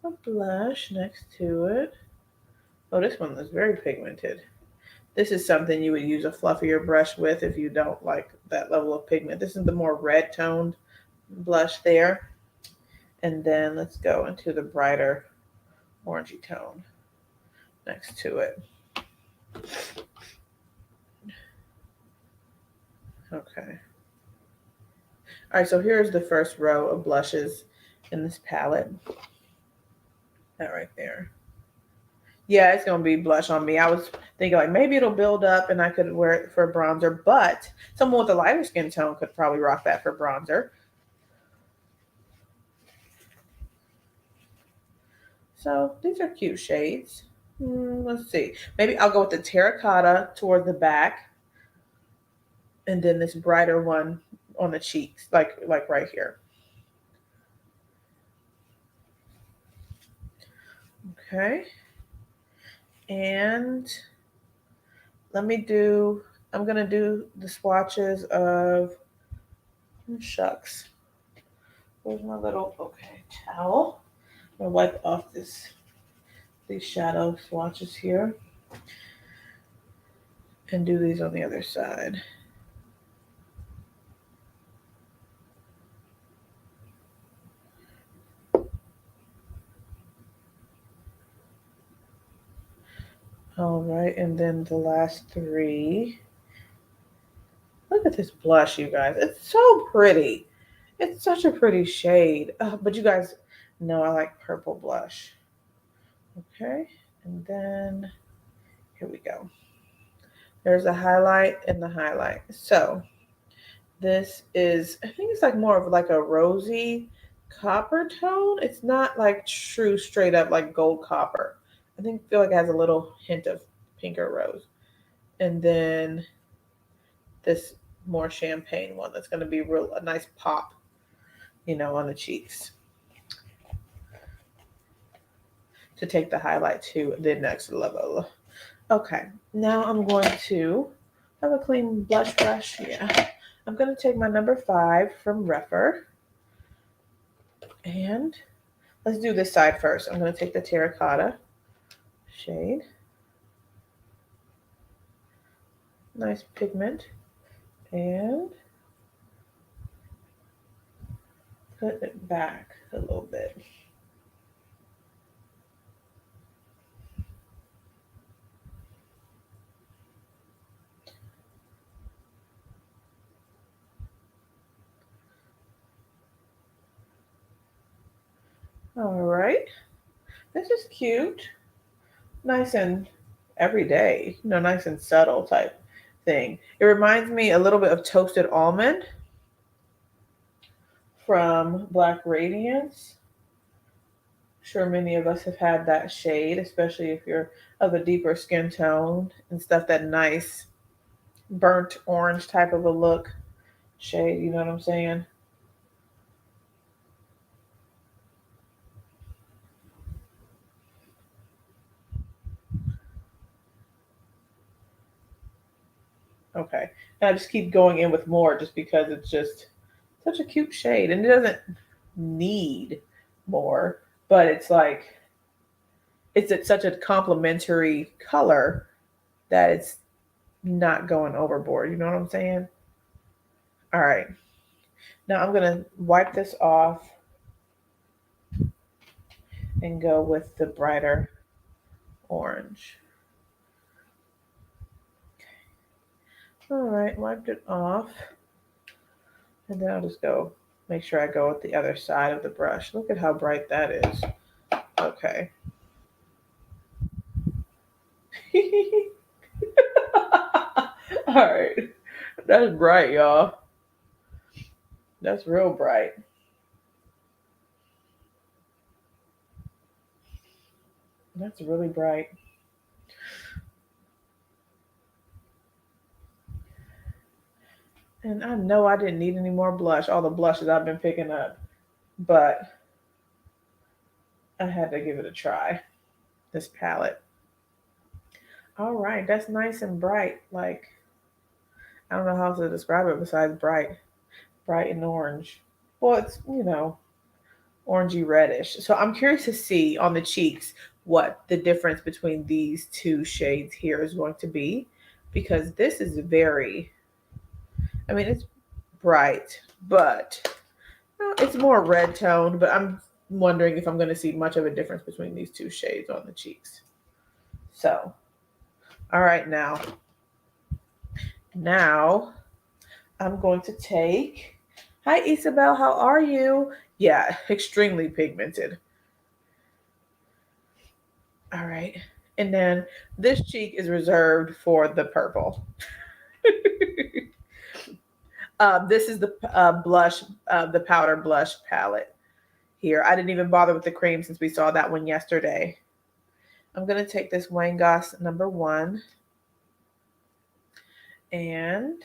of blush next to it. Oh, this one is very pigmented. This is something you would use a fluffier brush with if you don't like that level of pigment. This is the more red toned blush there. And then let's go into the brighter orangey tone next to it. Okay. All right, so here's the first row of blushes in this palette. That right there. Yeah, it's going to be blush on me. I was thinking like maybe it'll build up and I could wear it for bronzer, but someone with a lighter skin tone could probably rock that for bronzer. So these are cute shades. Let's see. Maybe I'll go with the terracotta toward the back and then this brighter one on the cheeks, like right here. Okay. And I'm going to do the swatches of, shucks. Where's my little, okay, towel. I'm going to wipe off these shadow swatches here and do these on the other side. All right, and then the last three. Look at this blush, you guys. It's so pretty. It's such a pretty shade. But you guys know I like purple blush. Okay, and then here we go. There's a highlight and the highlight. So this is, I think it's like more of like a rosy copper tone. It's not like true straight up like gold copper. I feel like it has a little hint of pinker rose. And then this more champagne one that's going to be a nice pop, on the cheeks. To take the highlight to the next level. Okay, now I'm going to have a clean blush brush. Yeah, I'm going to take my number 5 from Rephr. And let's do this side first. I'm going to take the terracotta shade. Nice pigment. And put it back a little bit. All right. This is cute. Nice and everyday, nice and subtle type thing. It reminds me a little bit of Toasted Almond from Black Radiance. Sure, many of us have had that shade, especially if you're of a deeper skin tone and stuff, that nice burnt orange type of a look shade, you know what I'm saying? Okay. And I just keep going in with more just because it's just such a cute shade. And it doesn't need more, but it's like, it's such a complementary color that it's not going overboard. You know what I'm saying? All right. Now I'm going to wipe this off and go with the brighter orange. All right, wiped it off. And then I'll just make sure I go with the other side of the brush. Look at how bright that is. Okay. All right. That's bright, y'all. That's real bright. That's really bright. And I know I didn't need any more blush, all the blushes I've been picking up, but I had to give it a try, this palette. All right, that's nice and bright. Like, I don't know how else to describe it besides bright. Bright and orange. Well, it's, orangey reddish. So I'm curious to see on the cheeks what the difference between these two shades here is going to be, because this is it's bright, but it's more red toned, but I'm wondering if I'm going to see much of a difference between these two shades on the cheeks. So, all right, now I'm going to take, hi Isabel, how are you? Yeah, extremely pigmented. All right. And then this cheek is reserved for the purple. This is the blush, the powder blush palette here. I didn't even bother with the cream since we saw that one yesterday. I'm going to take this Wayne Goss #1 and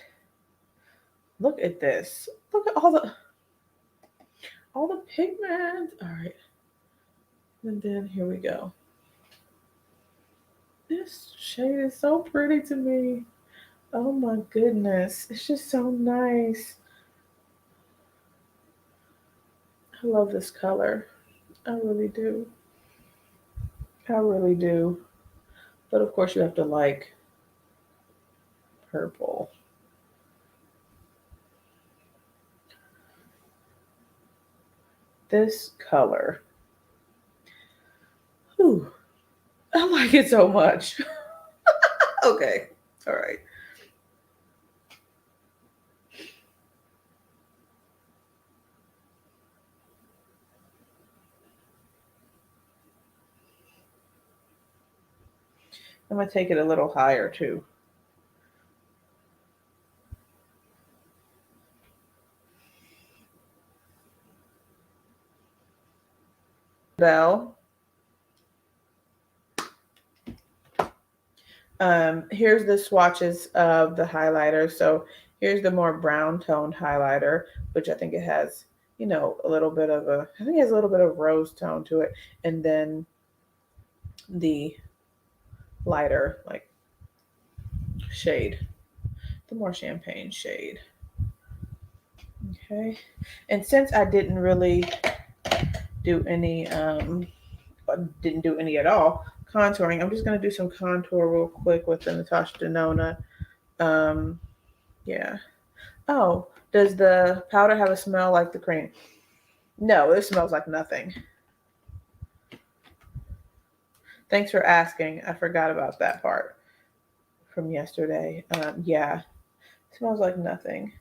look at this. Look at all the pigment. All right. And then here we go. This shade is so pretty to me. Oh my goodness. It's just so nice. I love this color. I really do. I really do. But of course you have to like purple. This color. Whew. I like it so much. Okay. All right. I'm going to take it a little higher too. Bell. Here's the swatches of the highlighter. So here's the more brown toned highlighter, which I think it has, you know, a little bit of I think it has a little bit of rose tone to it. And then the lighter, like, shade, the more champagne shade. Okay. And since I didn't really do any, didn't do any at all contouring, I'm just going to do some contour real quick with the Natasha Denona. Yeah. Oh, does the powder have a smell like the cream? No, it smells like nothing. Thanks for asking. I forgot about that part from yesterday. Yeah, it smells like nothing.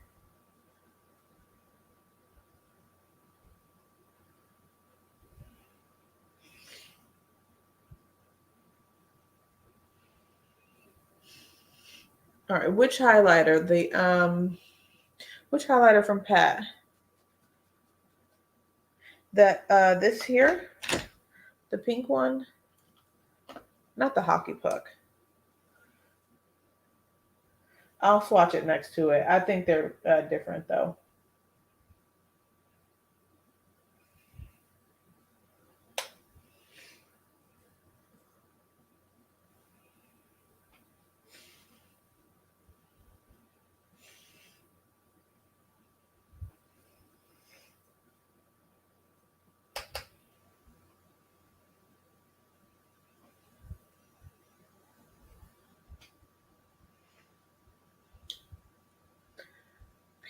All right, which highlighter? Which highlighter from Pat? That this here, the pink one, not the hockey puck. I'll swatch it next to it. I think they're different though.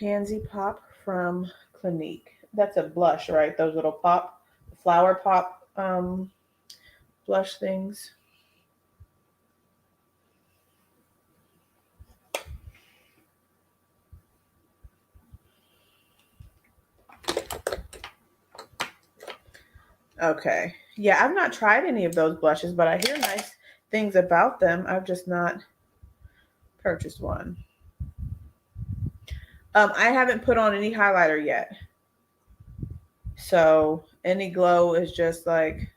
Pansy Pop from Clinique. That's a blush, right? Those little flower pop blush things. Okay. Yeah, I've not tried any of those blushes, but I hear nice things about them. I've just not purchased one. I haven't put on any highlighter yet. So any glow is just like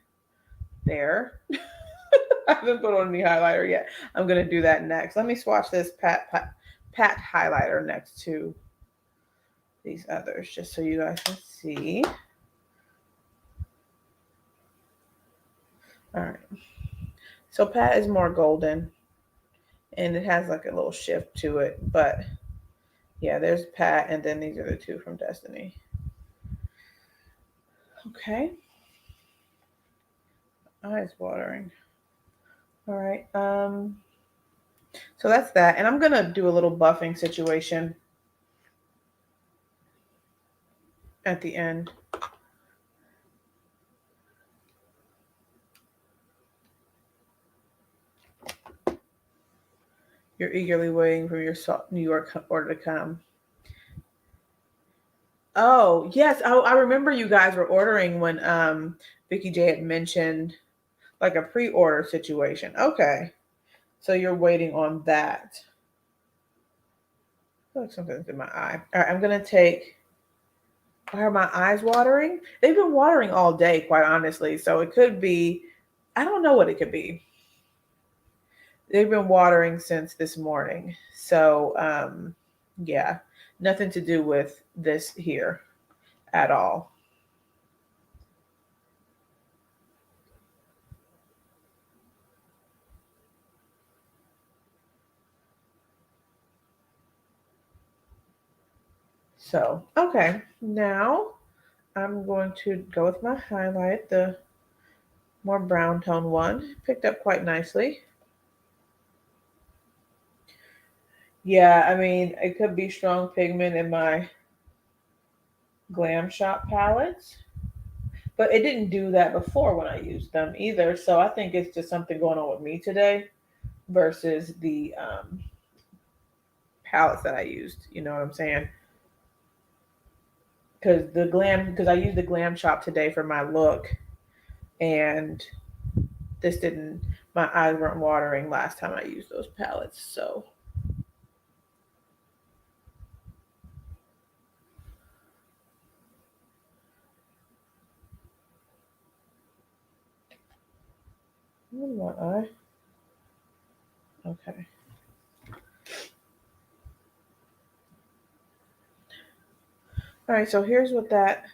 there. I haven't put on any highlighter yet. I'm going to do that next. Let me swatch this Pat highlighter next to these others just so you guys can see. All right. So Pat is more golden and it has like a little shift to it. But yeah, there's Pat and then these are the two from Destiny. Okay. Eyes watering. All right. So that's that. And I'm going to do a little buffing situation at the end. You're eagerly waiting for your New York order to come. Oh, yes. Oh, I remember you guys were ordering when Vicky J had mentioned like a pre-order situation. Okay. So you're waiting on that. I feel like something's in my eye. All right, I'm gonna take. Why are my eyes watering? They've been watering all day, quite honestly. So it could be, I don't know what it could be. They've been watering since this morning. So yeah, nothing to do with this here at all. So, okay, now I'm going to go with my highlight, the more brown tone one. Picked up quite nicely. Yeah, I mean, it could be strong pigment in my Glam Shop palettes, but it didn't do that before when I used them either. So I think it's just something going on with me today versus the palettes that I used. You know what I'm saying? Because I used the Glam Shop today for my look, and this didn't. My eyes weren't watering last time I used those palettes, so. My eye. Okay. All right, so here's what that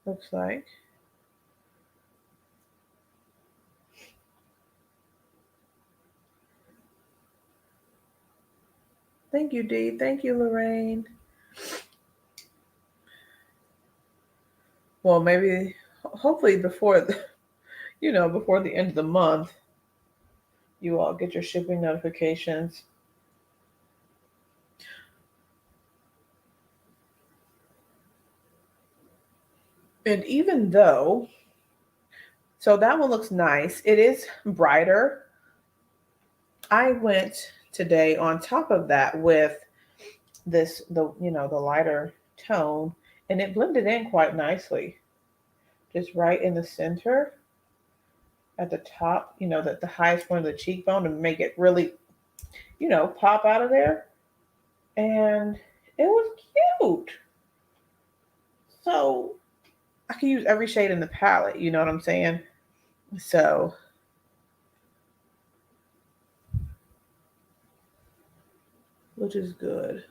looks like. Thank you, Dee. Thank you, Lorraine. Well, maybe, hopefully before the, before the end of the month, you all get your shipping notifications. And even though, so that one looks nice. It is brighter. I went today on top of that with the lighter tone, and it blended in quite nicely. Just right in the center at the top, the highest point of the cheekbone to make it really, pop out of there. And it was cute. So I can use every shade in the palette, you know what I'm saying? So, which is good.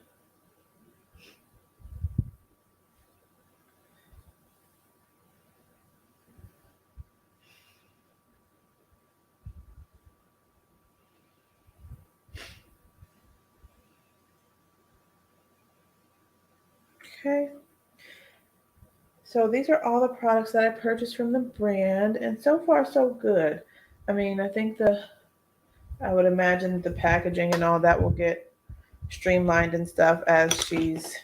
Okay. So these are all the products that I purchased from the brand, and so far so good. I mean, I would imagine the packaging and all that will get streamlined and stuff as she's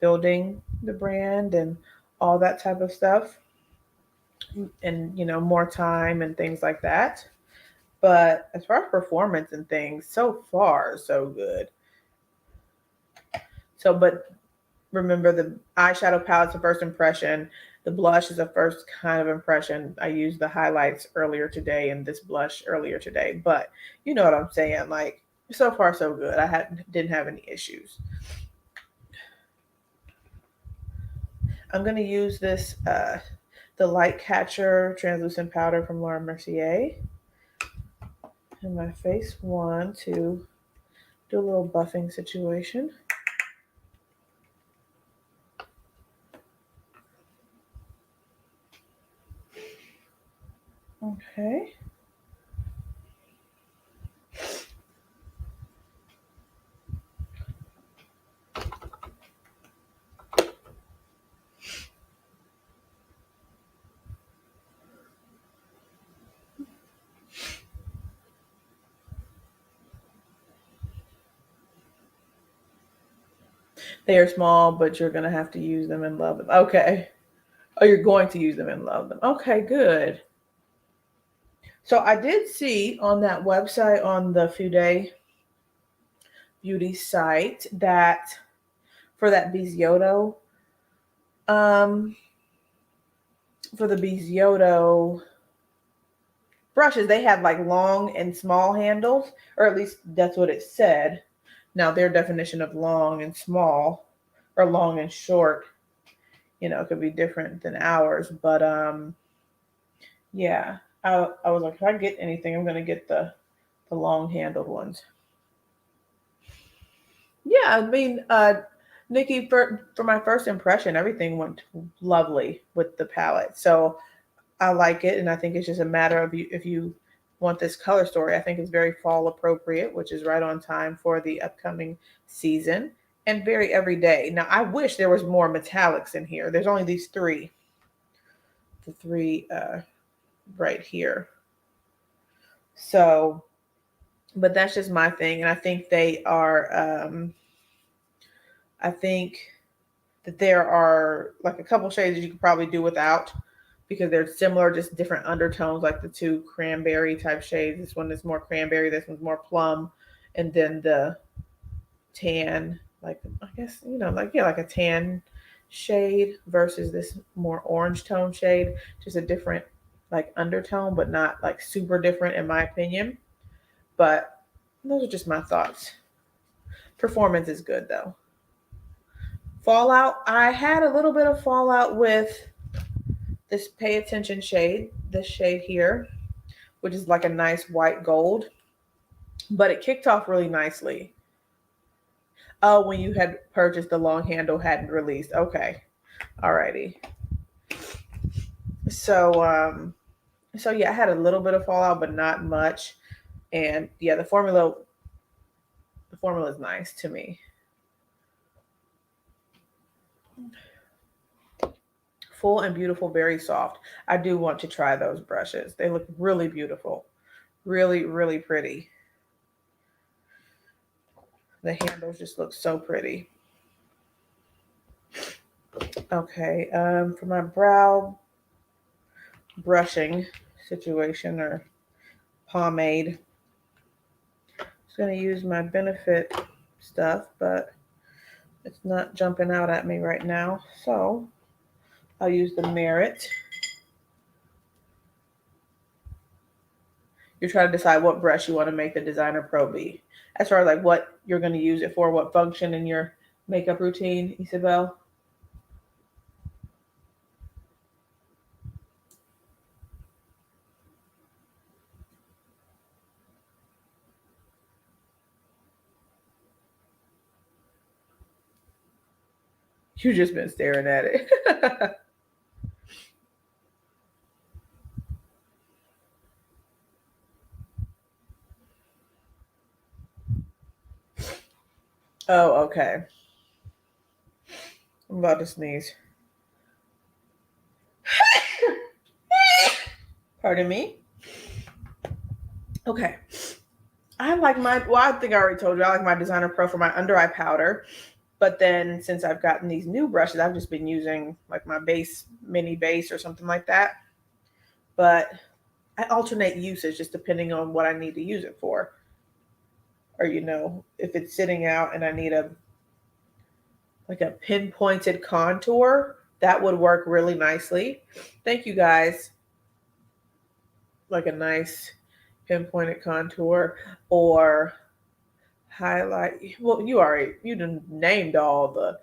building the brand and all that type of stuff, and more time and things like that. But as far as performance and things, so far so good. So, but remember, the eyeshadow palette's a first impression. The blush is a first kind of impression. I used the highlights earlier today and this blush earlier today, but you know what I'm saying. Like, so far so good. Didn't have any issues. I'm gonna use this the Light Catcher translucent powder from Laura Mercier in my face one to do a little buffing situation. Okay. They are small, but you're gonna have to use them and love them. Okay. Oh, you're going to use them and love them. Okay, good. So I did see on that website, on the Fude Beauty site, that for that Bisotto. For the Bisotto brushes, they have like long and small handles, or at least that's what it said. Now their definition of long and small, or long and short, you know, could be different than ours. But yeah, I was like, if I get anything, I'm gonna get the long handled ones. Yeah, I mean, Nikki, for my first impression, everything went lovely with the palette. So I like it, and I think it's just a matter of you if you want this color story. I think it's very fall appropriate, which is right on time for the upcoming season, and very everyday. Now, I wish there was more metallics in here. There's only these three, the three right here. So, but that's just my thing, and I think they are. I think that there are like a couple shades that you could probably do without, because they're similar, just different undertones, like the two cranberry type shades. This one is more cranberry, this one's more plum, and then the tan, like I guess, you know, like, yeah, like a tan shade versus this more orange tone shade. Just a different like undertone, but not like super different in my opinion. But those are just my thoughts. Performance is good though. Fallout, I had a little bit of fallout with this Pay Attention shade, this shade here, which is like a nice white gold, but it kicked off really nicely. Oh, when you had purchased the long handle hadn't released. Okay. Alrighty. So yeah, I had a little bit of fallout, but not much. And yeah, the formula is nice to me. Full and beautiful, very soft. I do want to try those brushes. They look really beautiful. Really, really pretty. The handles just look so pretty. Okay, for my brow brushing situation or pomade, I'm just going to use my Benefit stuff, but it's not jumping out at me right now. So I'll use the Merit. You're trying to decide what brush you want to make the Designer Pro be. As far as like what you're going to use it for, what function in your makeup routine, Isabel? You've just been staring at it. Oh, okay. I'm about to sneeze. Pardon me. Okay. I like my, well, I think I already told you, I like my Designer Pro for my under eye powder. But then since I've gotten these new brushes, I've just been using like my base, mini base or something like that. But I alternate usage just depending on what I need to use it for. Or, you know, if it's sitting out and I need a pinpointed contour, that would work really nicely. Thank you guys. Like a nice pinpointed contour or highlight. Well, you done named all the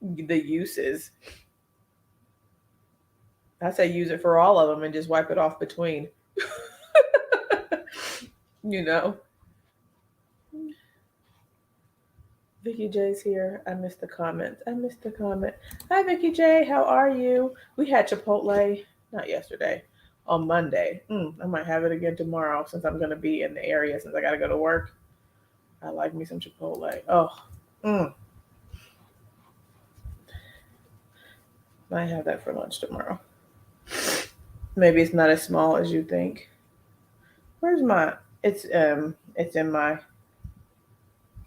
uses. I say use it for all of them and just wipe it off between. You know. Vicky J's here. I missed the comment. Hi, Vicky J. How are you? We had Chipotle, not yesterday, on Monday. I might have it again tomorrow since I'm going to be in the area since I got to go to work. I like me some Chipotle. Oh, might have that for lunch tomorrow. Maybe it's not as small as you think. Where's my? It's in my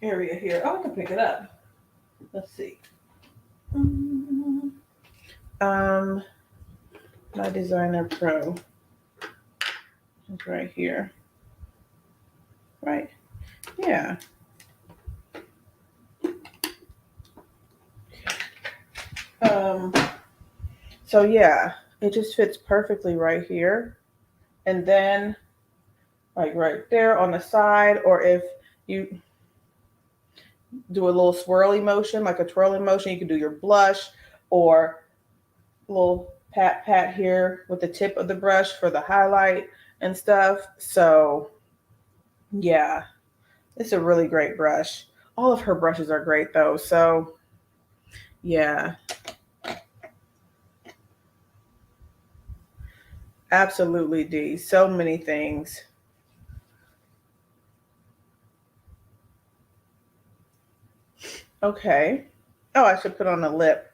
area here. Oh, I can pick it up. Let's see. My Designer Pro is right here. Right? Yeah. So yeah, it just fits perfectly right here. And then like right there on the side, or if you do a little swirly motion, like a twirling motion, you can do your blush, or a little pat pat here with the tip of the brush for the highlight and stuff. So yeah, it's a really great brush. All of her brushes are great though. So yeah, absolutely D. So many things. Okay. Oh, I should put on a lip.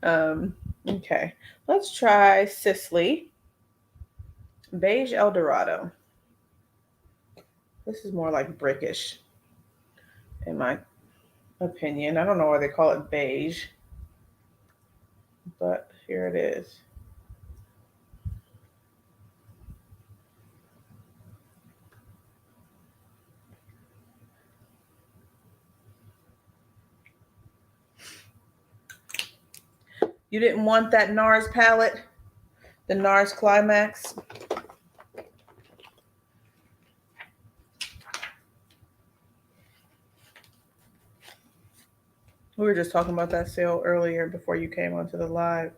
Okay. Let's try Sisley Beige Eldorado. This is more like brickish, in my opinion. I don't know why they call it beige, but here it is. You didn't want that NARS palette, the NARS Climax? We were just talking about that sale earlier before you came onto the live.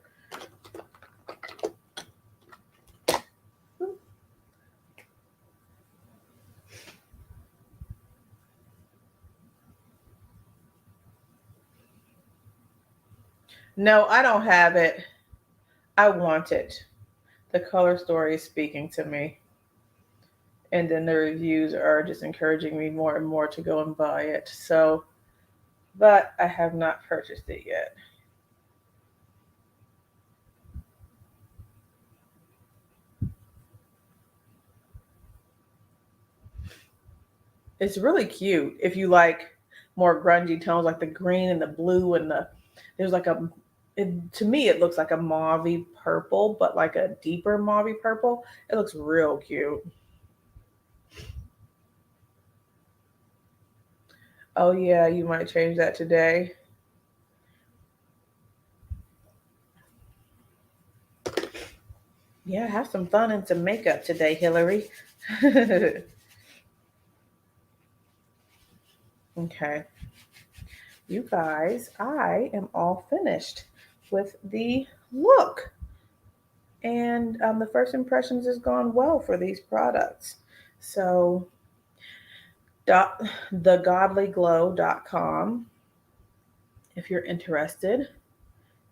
No, I don't have it. I want it. The color story is speaking to me. And then the reviews are just encouraging me more and more to go and buy it. So, but I have not purchased it yet. It's really cute if you like more grungy tones, like the green and the blue and there's like to me it looks like a mauvey purple, but like a deeper mauvey purple. It looks real cute. Oh yeah, you might change that today. Yeah, have some fun and some makeup today, Hillary. Okay. You guys, I am all finished with the look. And the first impressions has gone well for these products. So, thegodlyglow.com if you're interested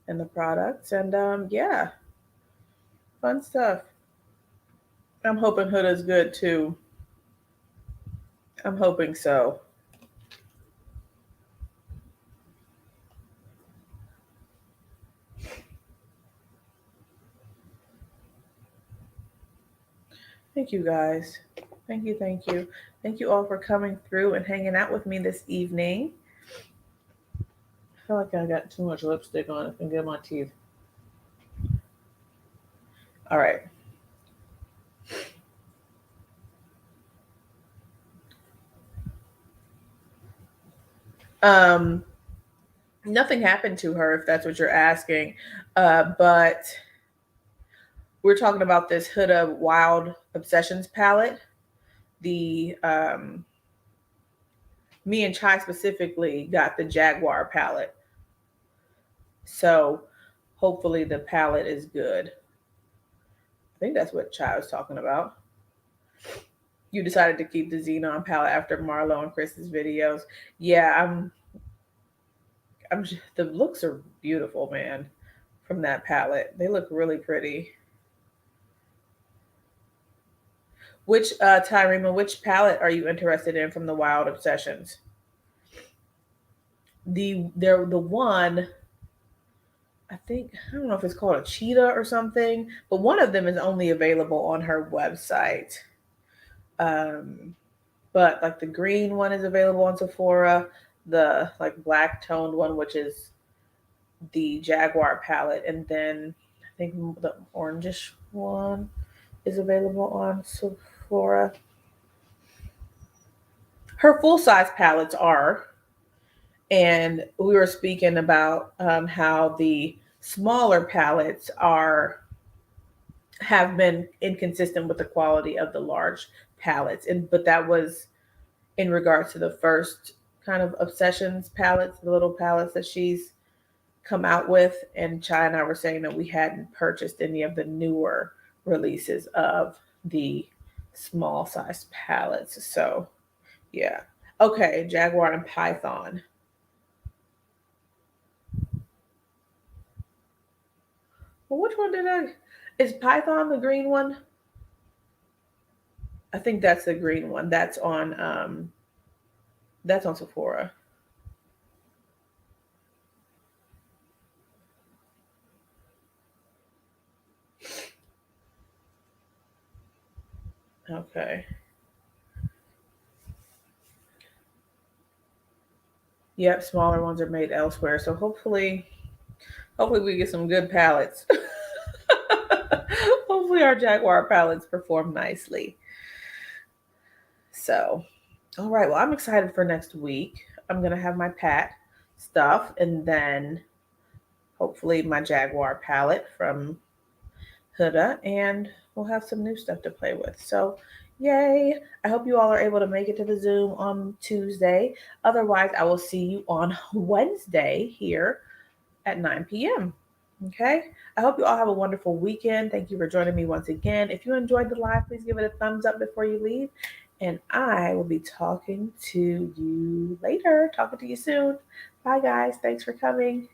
in the products. And yeah, fun stuff. I'm hoping Huda's good too. I'm hoping so. Thank you guys. Thank you, thank you. Thank you all for coming through and hanging out with me this evening. I feel like I got too much lipstick on. I can get my teeth. All right. Um, Nothing happened to her, if that's what you're asking. But we're talking about this Huda Wild Obsessions palette. The me and Chai specifically got the Jaguar palette. So hopefully the palette is good. I think that's what Chai was talking about. You decided to keep the Xenon palette after Marlo and Chris's videos. Yeah, I'm the looks are beautiful, man, from that palette. They look really pretty. Which Tyrema, which palette are you interested in from the Wild Obsessions? They're the one, I think, I don't know if it's called a cheetah or something, but one of them is only available on her website. But like the green one is available on Sephora, the like black toned one, which is the Jaguar palette, and then I think the orangish one is available on Sephora. Her full size palettes are, And we were speaking about how the smaller palettes have been inconsistent with the quality of the large palettes, but that was in regards to the first kind of Obsessions palettes, the little palettes that she's come out with. And Chai and I were saying that we hadn't purchased any of the newer releases of the small size palettes. So yeah. Okay, Jaguar and Python. Well, which one did I? Is Python the green one? I think that's the green one. That's on Sephora. Okay. Yep, smaller ones are made elsewhere. So hopefully we get some good palettes. Hopefully our Jaguar palettes perform nicely. So, all right. Well, I'm excited for next week. I'm gonna have my Pat stuff, and then hopefully my Jaguar palette from Huda, and we'll have some new stuff to play with. So, yay! I hope you all are able to make it to the Zoom on Tuesday. Otherwise, I will see you on Wednesday here at 9 p.m. Okay. I hope you all have a wonderful weekend. Thank you for joining me once again. If you enjoyed the live, please give it a thumbs up before you leave. And I will be talking to you later. Talking to you soon. Bye, guys. Thanks for coming.